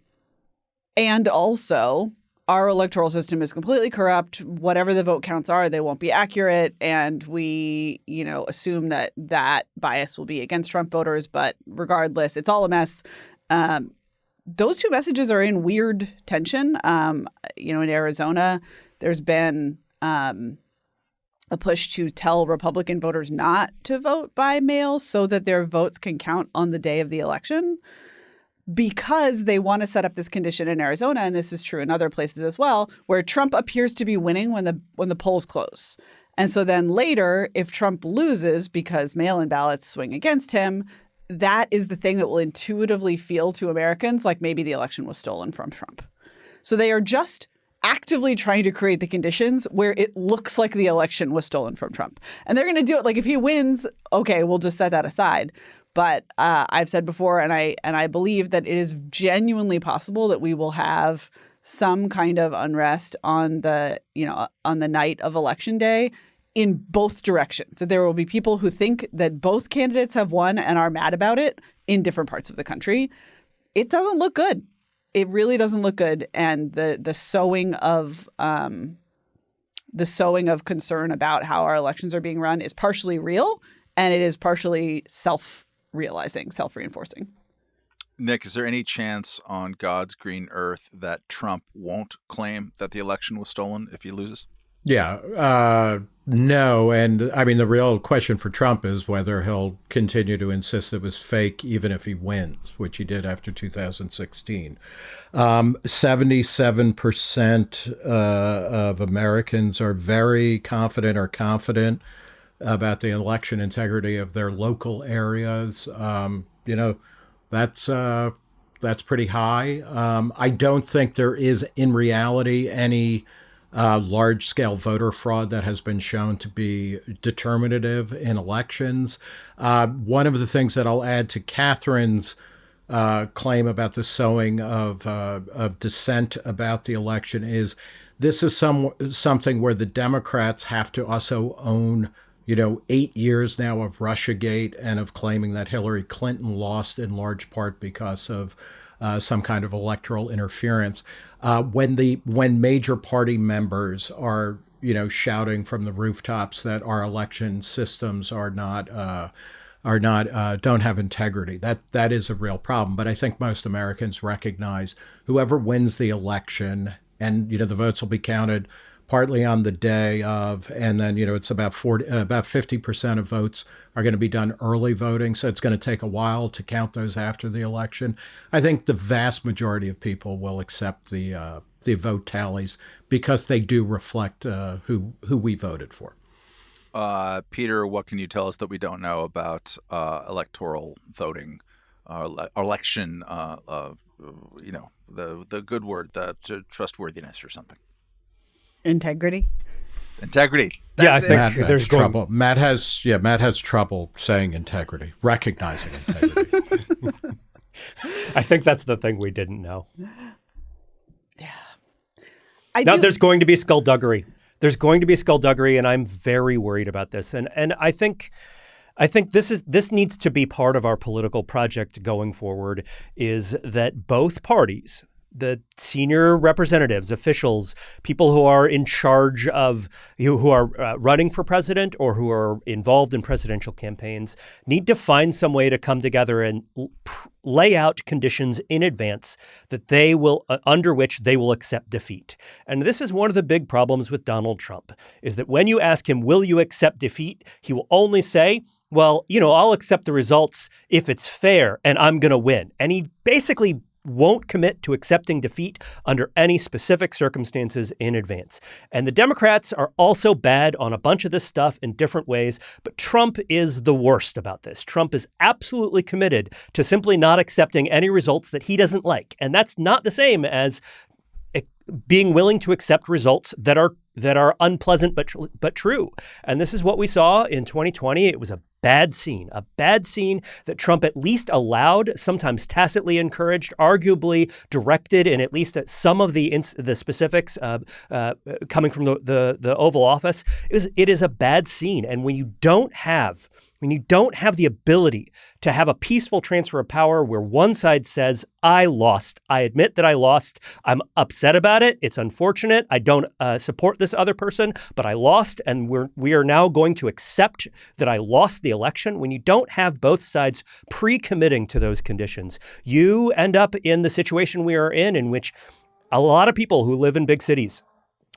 also, our electoral system is completely corrupt. Whatever the vote counts are, they won't be accurate. And we, assume that bias will be against Trump voters. But regardless, it's all a mess. Those two messages are in weird tension. In Arizona, there's been a push to tell Republican voters not to vote by mail so that their votes can count on the day of the election, because they want to set up this condition in Arizona, and this is true in other places as well, where Trump appears to be winning when the polls close. And so then later, if Trump loses because mail-in ballots swing against him, that is the thing that will intuitively feel to Americans like maybe the election was stolen from Trump. So they are just actively trying to create the conditions where it looks like the election was stolen from Trump. And they're going to do it. Like, if he wins, okay, we'll just set that aside. But I've said before, and I believe that it is genuinely possible that we will have some kind of unrest on the night of Election Day in both directions. So there will be people who think that both candidates have won and are mad about it in different parts of the country. It doesn't look good. It really doesn't look good. And the sowing of concern about how our elections are being run is partially real, and it is partially self-realizing, self-reinforcing. Nick, is there any chance on God's green earth that Trump won't claim that the election was stolen if he loses? Yeah, no. And I mean, the real question for Trump is whether he'll continue to insist it was fake, even if he wins, which he did after 2016. 77% of Americans are very confident or confident about the election integrity of their local areas. That's That's pretty high. I don't think there is, in reality, any large-scale voter fraud that has been shown to be determinative in elections. One of the things that I'll add to Katherine's claim about the sowing of dissent about the election is this is something where the Democrats have to also own 8 years now of Russiagate and of claiming that Hillary Clinton lost in large part because of some kind of electoral interference. When major party members are shouting from the rooftops that our election systems don't have integrity, that is a real problem. But I think most Americans recognize whoever wins the election, and the votes will be counted partly on the day of, and then it's about 50% of votes are going to be done early voting, so it's going to take a while to count those after the election. I think the vast majority of people will accept the vote tallies because they do reflect who we voted for. Peter, what can you tell us that we don't know about electoral voting, election? The good word, the trustworthiness or something. Integrity. Yeah, I think there's trouble. Matt has trouble saying integrity, recognizing integrity. I think that's the thing we didn't know. Yeah. There's going to be skullduggery. There's going to be skullduggery, and I'm very worried about this. And I think this needs to be part of our political project going forward, is that both parties, the senior representatives, officials, people who are in charge of, who are running for president or who are involved in presidential campaigns, need to find some way to come together and lay out conditions in advance that they will, under which they will accept defeat. And this is one of the big problems with Donald Trump, is that when you ask him, will you accept defeat? He will only say, well, I'll accept the results if it's fair and I'm going to win. And he basically won't commit to accepting defeat under any specific circumstances in advance. And the Democrats are also bad on a bunch of this stuff in different ways, but Trump is the worst about this. Trump is absolutely committed to simply not accepting any results that he doesn't like. And that's not the same as being willing to accept results that are unpleasant but true. And this is what we saw in 2020. It was a bad scene that Trump at least allowed, sometimes tacitly encouraged, arguably directed, and at least some of the specifics coming from the Oval Office. It is a bad scene. And when you don't have the ability to have a peaceful transfer of power where one side says, I lost, I admit that I lost, I'm upset about it, it's unfortunate, I don't support this other person, but I lost, and we are now going to accept that I lost the election. When you don't have both sides pre-committing to those conditions, you end up in the situation we are in which a lot of people who live in big cities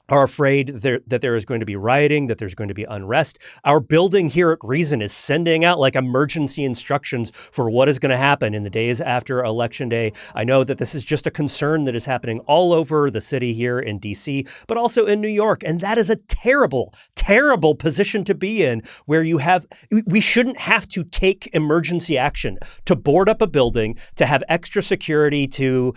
are afraid that there is going to be rioting, that there's going to be unrest. Our building here at Reason is sending out emergency instructions for what is going to happen in the days after Election Day. I know that this is just a concern that is happening all over the city here in D.C., but also in New York. And that is a terrible, terrible position to be in, where we shouldn't have to take emergency action to board up a building, to have extra security, to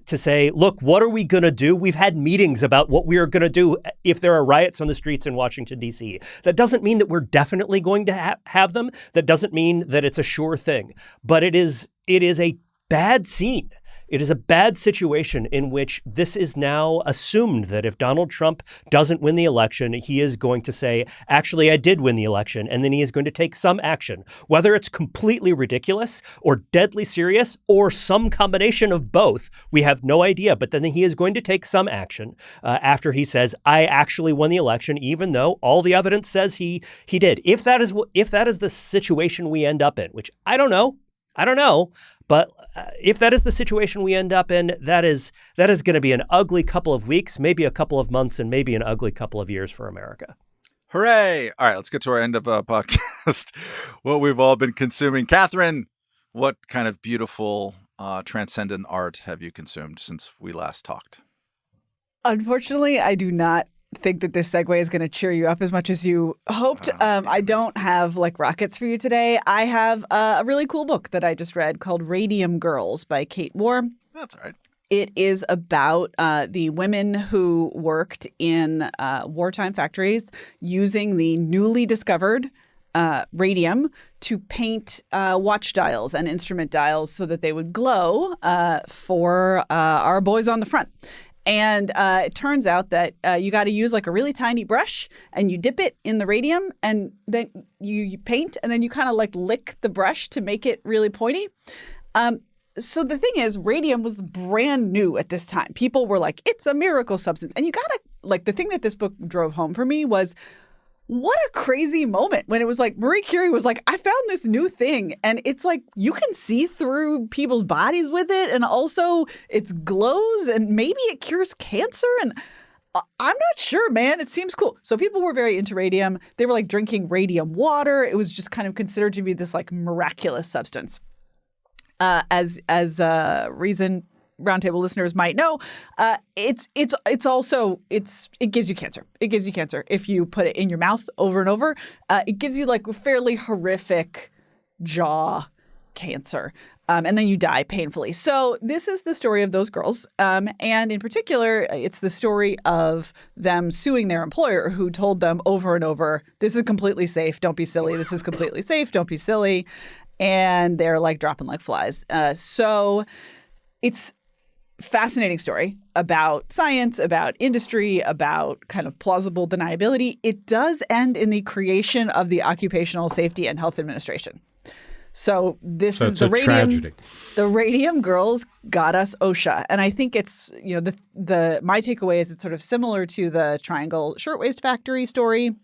say, look, what are we going to do? We've had meetings about what we are going to do if there are riots on the streets in Washington, D.C. That doesn't mean that we're definitely going to have them. That doesn't mean that it's a sure thing. But it is a bad scene. It is a bad situation in which this is now assumed that if Donald Trump doesn't win the election, he is going to say, actually, I did win the election. And then he is going to take some action, whether it's completely ridiculous or deadly serious or some combination of both. We have no idea. But then he is going to take some action after he says, I actually won the election, even though all the evidence says he did. If that is the situation we end up in, which I don't know. But if that is the situation we end up in, that is going to be an ugly couple of weeks, maybe a couple of months, and maybe an ugly couple of years for America. Hooray! All right, let's get to our end of podcast. What we've all been consuming. Katherine, what kind of beautiful, transcendent art have you consumed since we last talked? Unfortunately, I do not think that this segue is going to cheer you up as much as you hoped. I don't have like rockets for you today. I have a really cool book that I just read called Radium Girls by Kate Moore. That's all right. It is about the women who worked in wartime factories using the newly discovered radium to paint watch dials and instrument dials so that they would glow for our boys on the front. And it turns out that you got to use like a really tiny brush and you dip it in the radium and then you paint and then you kind of like lick the brush to make it really pointy. So the thing is, radium was brand new at this time. People were like, it's a miracle substance. And you got to like the thing that this book drove home for me was what a crazy moment when it was like Marie Curie was like, I found this new thing. And it's like you can see through people's bodies with it. And also it glows and maybe it cures cancer. And I'm not sure, man. It seems cool. So people were very into radium. They were like drinking radium water. It was just kind of considered to be this like miraculous substance. As Reason Roundtable listeners might know, it gives you cancer. It gives you cancer if you put it in your mouth over and over. It gives you like fairly horrific jaw cancer, and then you die painfully. So this is the story of those girls, and in particular, it's the story of them suing their employer, who told them over and over, "This is completely safe. Don't be silly. This is completely safe. Don't be silly." And they're like dropping like flies. So it's a fascinating story about science, about industry, about kind of plausible deniability. It does end in the creation of the Occupational Safety and Health Administration. So this is the radium. Tragedy. The Radium Girls got us OSHA. And I think it's, you know, my takeaway is it's sort of similar to the Triangle Shirtwaist Factory story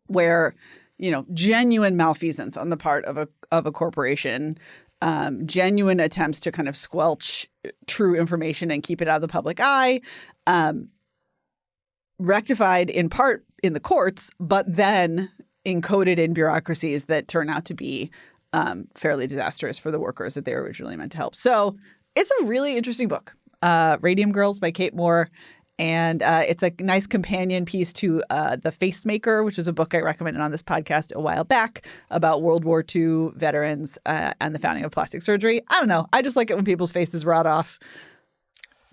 where, you know, genuine malfeasance on the part of a corporation, genuine attempts to kind of squelch true information and keep it out of the public eye, rectified in part in the courts, but then encoded in bureaucracies that turn out to be fairly disastrous for the workers that they were originally meant to help. So it's a really interesting book, Radium Girls by Kate Moore. And it's a nice companion piece to The Facemaker, which was a book I recommended on this podcast a while back about World War II veterans and the founding of plastic surgery. I don't know. I just like it when people's faces rot off.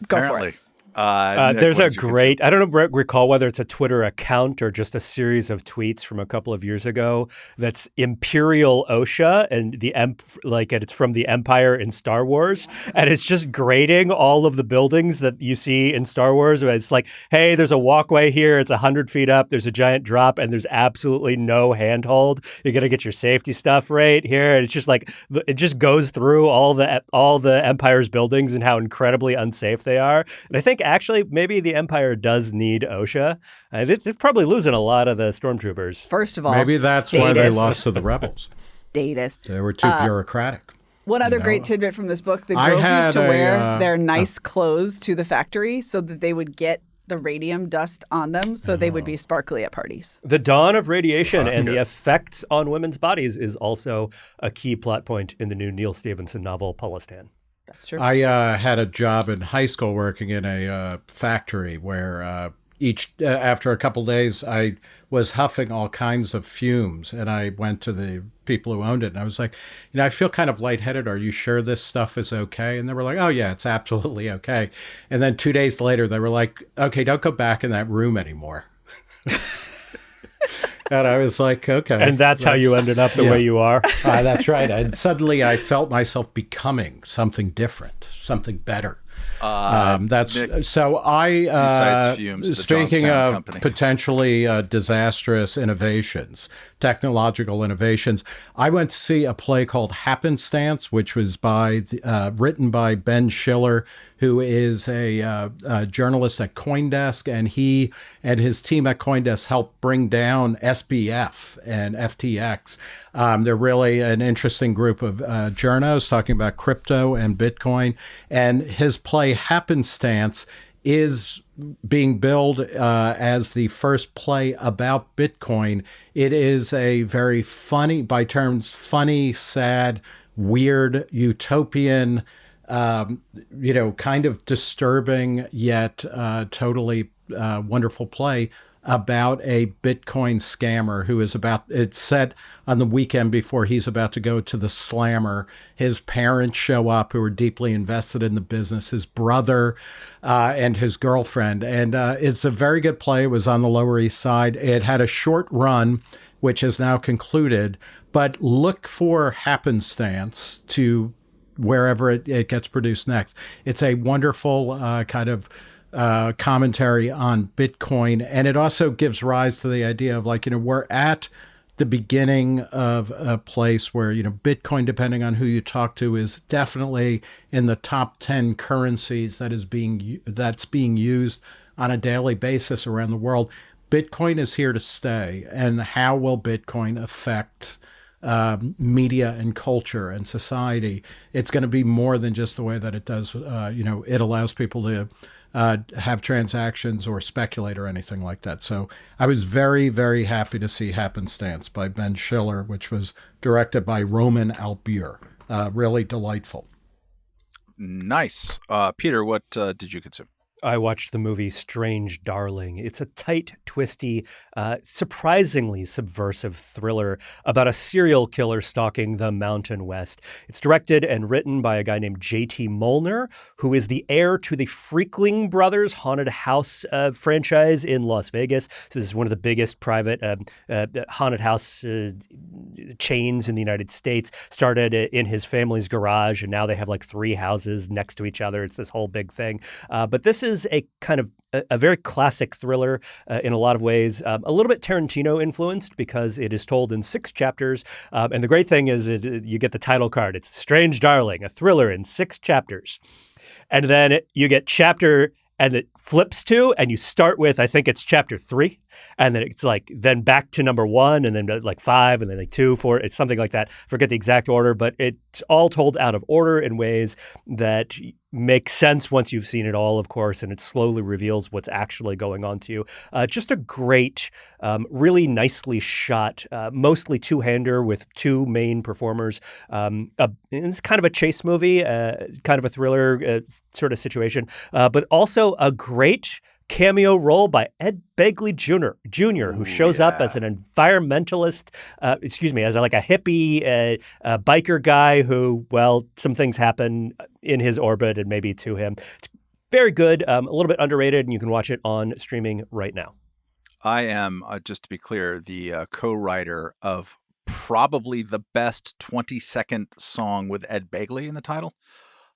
Go for it. Nick, there's a great, I don't recall whether it's a Twitter account or just a series of tweets from a couple of years ago that's Imperial OSHA and it's from the Empire in Star Wars. And it's just grading all of the buildings that you see in Star Wars. It's like, hey, there's a walkway here. It's 100 feet up. There's a giant drop and there's absolutely no handhold. You're going to get your safety stuff right here. And it's just like, it just goes through all the Empire's buildings and how incredibly unsafe they are. And I think actually, maybe the Empire does need OSHA. They're probably losing a lot of the stormtroopers. First of all, maybe that's why they lost to the rebels. Statist. They were too bureaucratic. One other great tidbit from this book: the girls used to wear their nice clothes to the factory so that they would get the radium dust on them, so they would be sparkly at parties. The dawn of radiation and the effects on women's bodies is also a key plot point in the new Neil Stephenson novel, Polistan. That's true. I had a job in high school working in a factory where after a couple days, I was huffing all kinds of fumes. And I went to the people who owned it and I was like, I feel kind of lightheaded. Are you sure this stuff is okay? And they were like, oh, yeah, it's absolutely okay. And then 2 days later, they were like, okay, don't go back in that room anymore. And I was like, okay. And that's how you ended up the way you are? That's right. And suddenly I felt myself becoming something different, something better. Nick, so I, besides fumes, the speaking Johnstown of Company. potentially disastrous innovations, technological innovations, I went to see a play called Happenstance, which was written by Ben Schiller, who is a journalist at CoinDesk, and he and his team at CoinDesk helped bring down SBF and FTX. They're really an interesting group of journos talking about crypto and Bitcoin, and his play Happenstance is being billed as the first play about Bitcoin. It is a very funny, by terms, funny, sad, weird, utopian, kind of disturbing yet totally wonderful play about a Bitcoin scammer who is it's set on the weekend before he's about to go to the slammer. His parents show up who are deeply invested in the business, his brother and his girlfriend. And it's a very good play. It was on the Lower East Side. It had a short run, which is now concluded, but look for happenstance to wherever it gets produced next. It's a wonderful kind of commentary on Bitcoin. And it also gives rise to the idea of we're at the beginning of a place where, Bitcoin, depending on who you talk to, is definitely in the top 10 currencies that's being used on a daily basis around the world. Bitcoin is here to stay. And how will Bitcoin affect media and culture and society? It's going to be more than just the way that it does. It allows people to have transactions or speculate or anything like that. So I was very, very happy to see Happenstance by Ben Schiller, which was directed by Roman Albure. Really delightful. Nice. Peter, what did you consume? I watched the movie Strange Darling. It's a tight, twisty, surprisingly subversive thriller about a serial killer stalking the Mountain West. It's directed and written by a guy named J.T. Molnar, who is the heir to the Freakling Brothers haunted house franchise in Las Vegas. So this is one of the biggest private haunted house chains in the United States. Started in his family's garage, and now they have 3 houses next to each other. It's this whole big thing. But this is a kind of a very classic thriller in a lot of ways, a little bit Tarantino influenced because it is told in 6 chapters. And the great thing is you get the title card. It's Strange Darling, a thriller in 6 chapters. And then you get chapter and it flips to, and you start with, I think it's chapter 3. And then it's then back to number 1, and then 5, and then 2, 4. It's something like that. Forget the exact order, but it's all told out of order in ways that make sense once you've seen it all, of course, and it slowly reveals what's actually going on to you. Just a great, really nicely shot, mostly two-hander with 2 main performers. It's kind of a chase movie, kind of a thriller sort of situation, but also a great cameo role by Ed Begley Jr., who shows up as an environmentalist, as a hippie biker guy who, some things happen in his orbit and maybe to him. It's very good, a little bit underrated, and you can watch it on streaming right now. I am, just to be clear, the co-writer of probably the best 20-second song with Ed Begley in the title.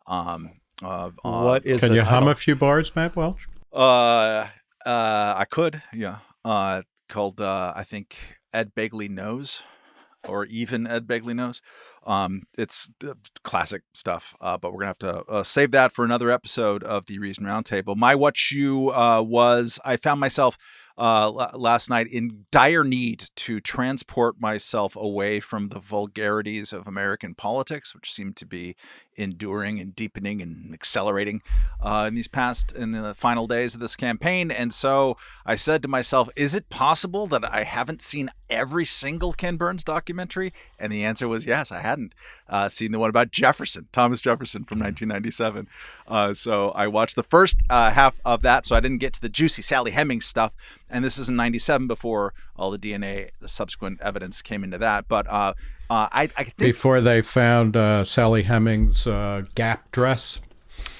What is Can the you title? hum a few bars, Matt Welch? I could, yeah. Called, I think, Ed Begley Knows, or even Ed Begley Knows. It's classic stuff, but we're going to have to save that for another episode of the Reason Roundtable. My what you was, I found myself last night in dire need to transport myself away from the vulgarities of American politics, which seem to be enduring and deepening and accelerating in the final days of this campaign. And so I said to myself, is it possible that I haven't seen every single Ken Burns documentary? And the answer was yes, I hadn't seen the one about Thomas Jefferson from 1997. So I watched the first half of that, so I didn't get to the juicy Sally Hemings stuff. And this is in 97 before all the DNA, the subsequent evidence came into that. But I think before they found Sally Hemings' Gap dress.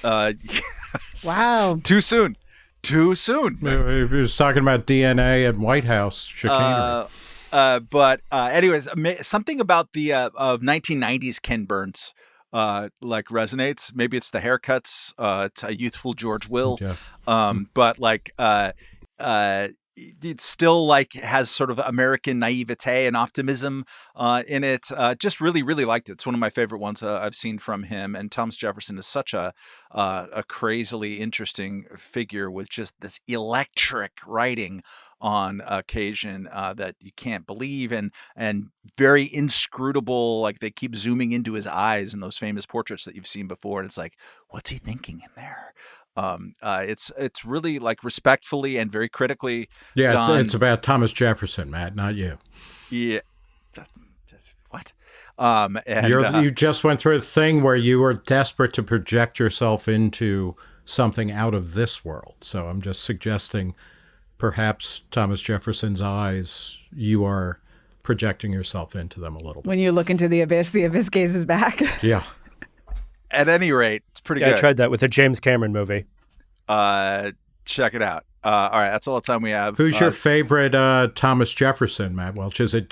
Wow. Too soon. He was talking about DNA and White House chicanery. But anyways, something about the of 1990s Ken Burns resonates. Maybe it's the haircuts. It's a youthful George Will. Yeah. But it still has sort of American naivete and optimism in it. Just really, really liked it. It's one of my favorite ones I've seen from him. And Thomas Jefferson is such a crazily interesting figure with just this electric writing on occasion that you can't believe, and very inscrutable. They keep zooming into his eyes in those famous portraits that you've seen before, and it's what's he thinking in there? It's really respectfully and very critically done. It's about Thomas Jefferson, Matt, not you. Yeah. What? And you just went through a thing where you were desperate to project yourself into something out of this world. So I'm just suggesting perhaps Thomas Jefferson's eyes, you are projecting yourself into them a little bit. When you look into the abyss gazes back. Yeah. At any rate, it's pretty good. I tried that with a James Cameron movie. Check it out. All right, that's all the time we have. Who's your favorite Thomas Jefferson, Matt Welch? Is it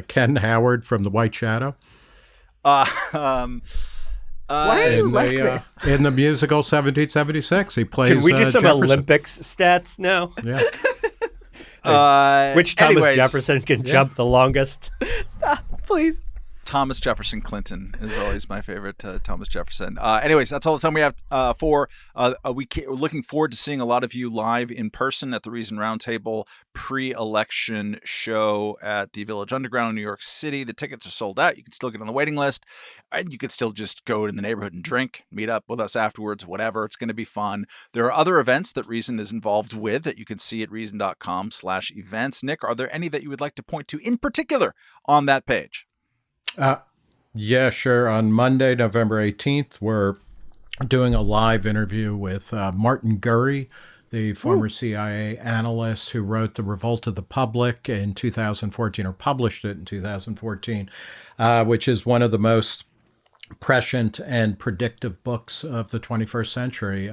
Ken Howard from The White Shadow? Why are you like this? In the musical 1776, he plays Can we do some Jefferson. Olympics stats now? Yeah. Which Thomas Jefferson can jump the longest? Stop, please. Thomas Jefferson Clinton is always my favorite. Thomas Jefferson. Anyways, that's all the time we have for. We're looking forward to seeing a lot of you live in person at the Reason Roundtable pre-election show at the Village Underground in New York City. The tickets are sold out. You can still get on the waiting list, and you could still just go in the neighborhood and drink, meet up with us afterwards, whatever. It's going to be fun. There are other events that Reason is involved with that you can see at reason.com/events. Nick, are there any that you would like to point to in particular on that page? Yeah, sure. On Monday, November 18th, we're doing a live interview with Martin Gurry, the former CIA analyst who wrote The Revolt of the Public in 2014, or published it in 2014, which is one of the most prescient and predictive books of the 21st century.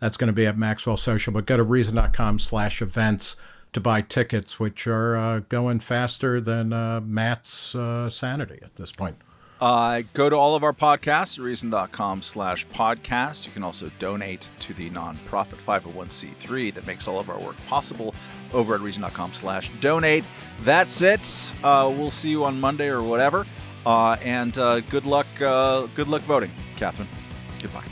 That's going to be at Maxwell Social, but go to reason.com/events to buy tickets, which are going faster than Matt's sanity at this point. Go to all of our podcasts, reason.com/podcast. You can also donate to the nonprofit 501c3 that makes all of our work possible over at reason.com/donate. That's it. We'll see you on Monday or whatever. And good luck voting, Katherine. Goodbye.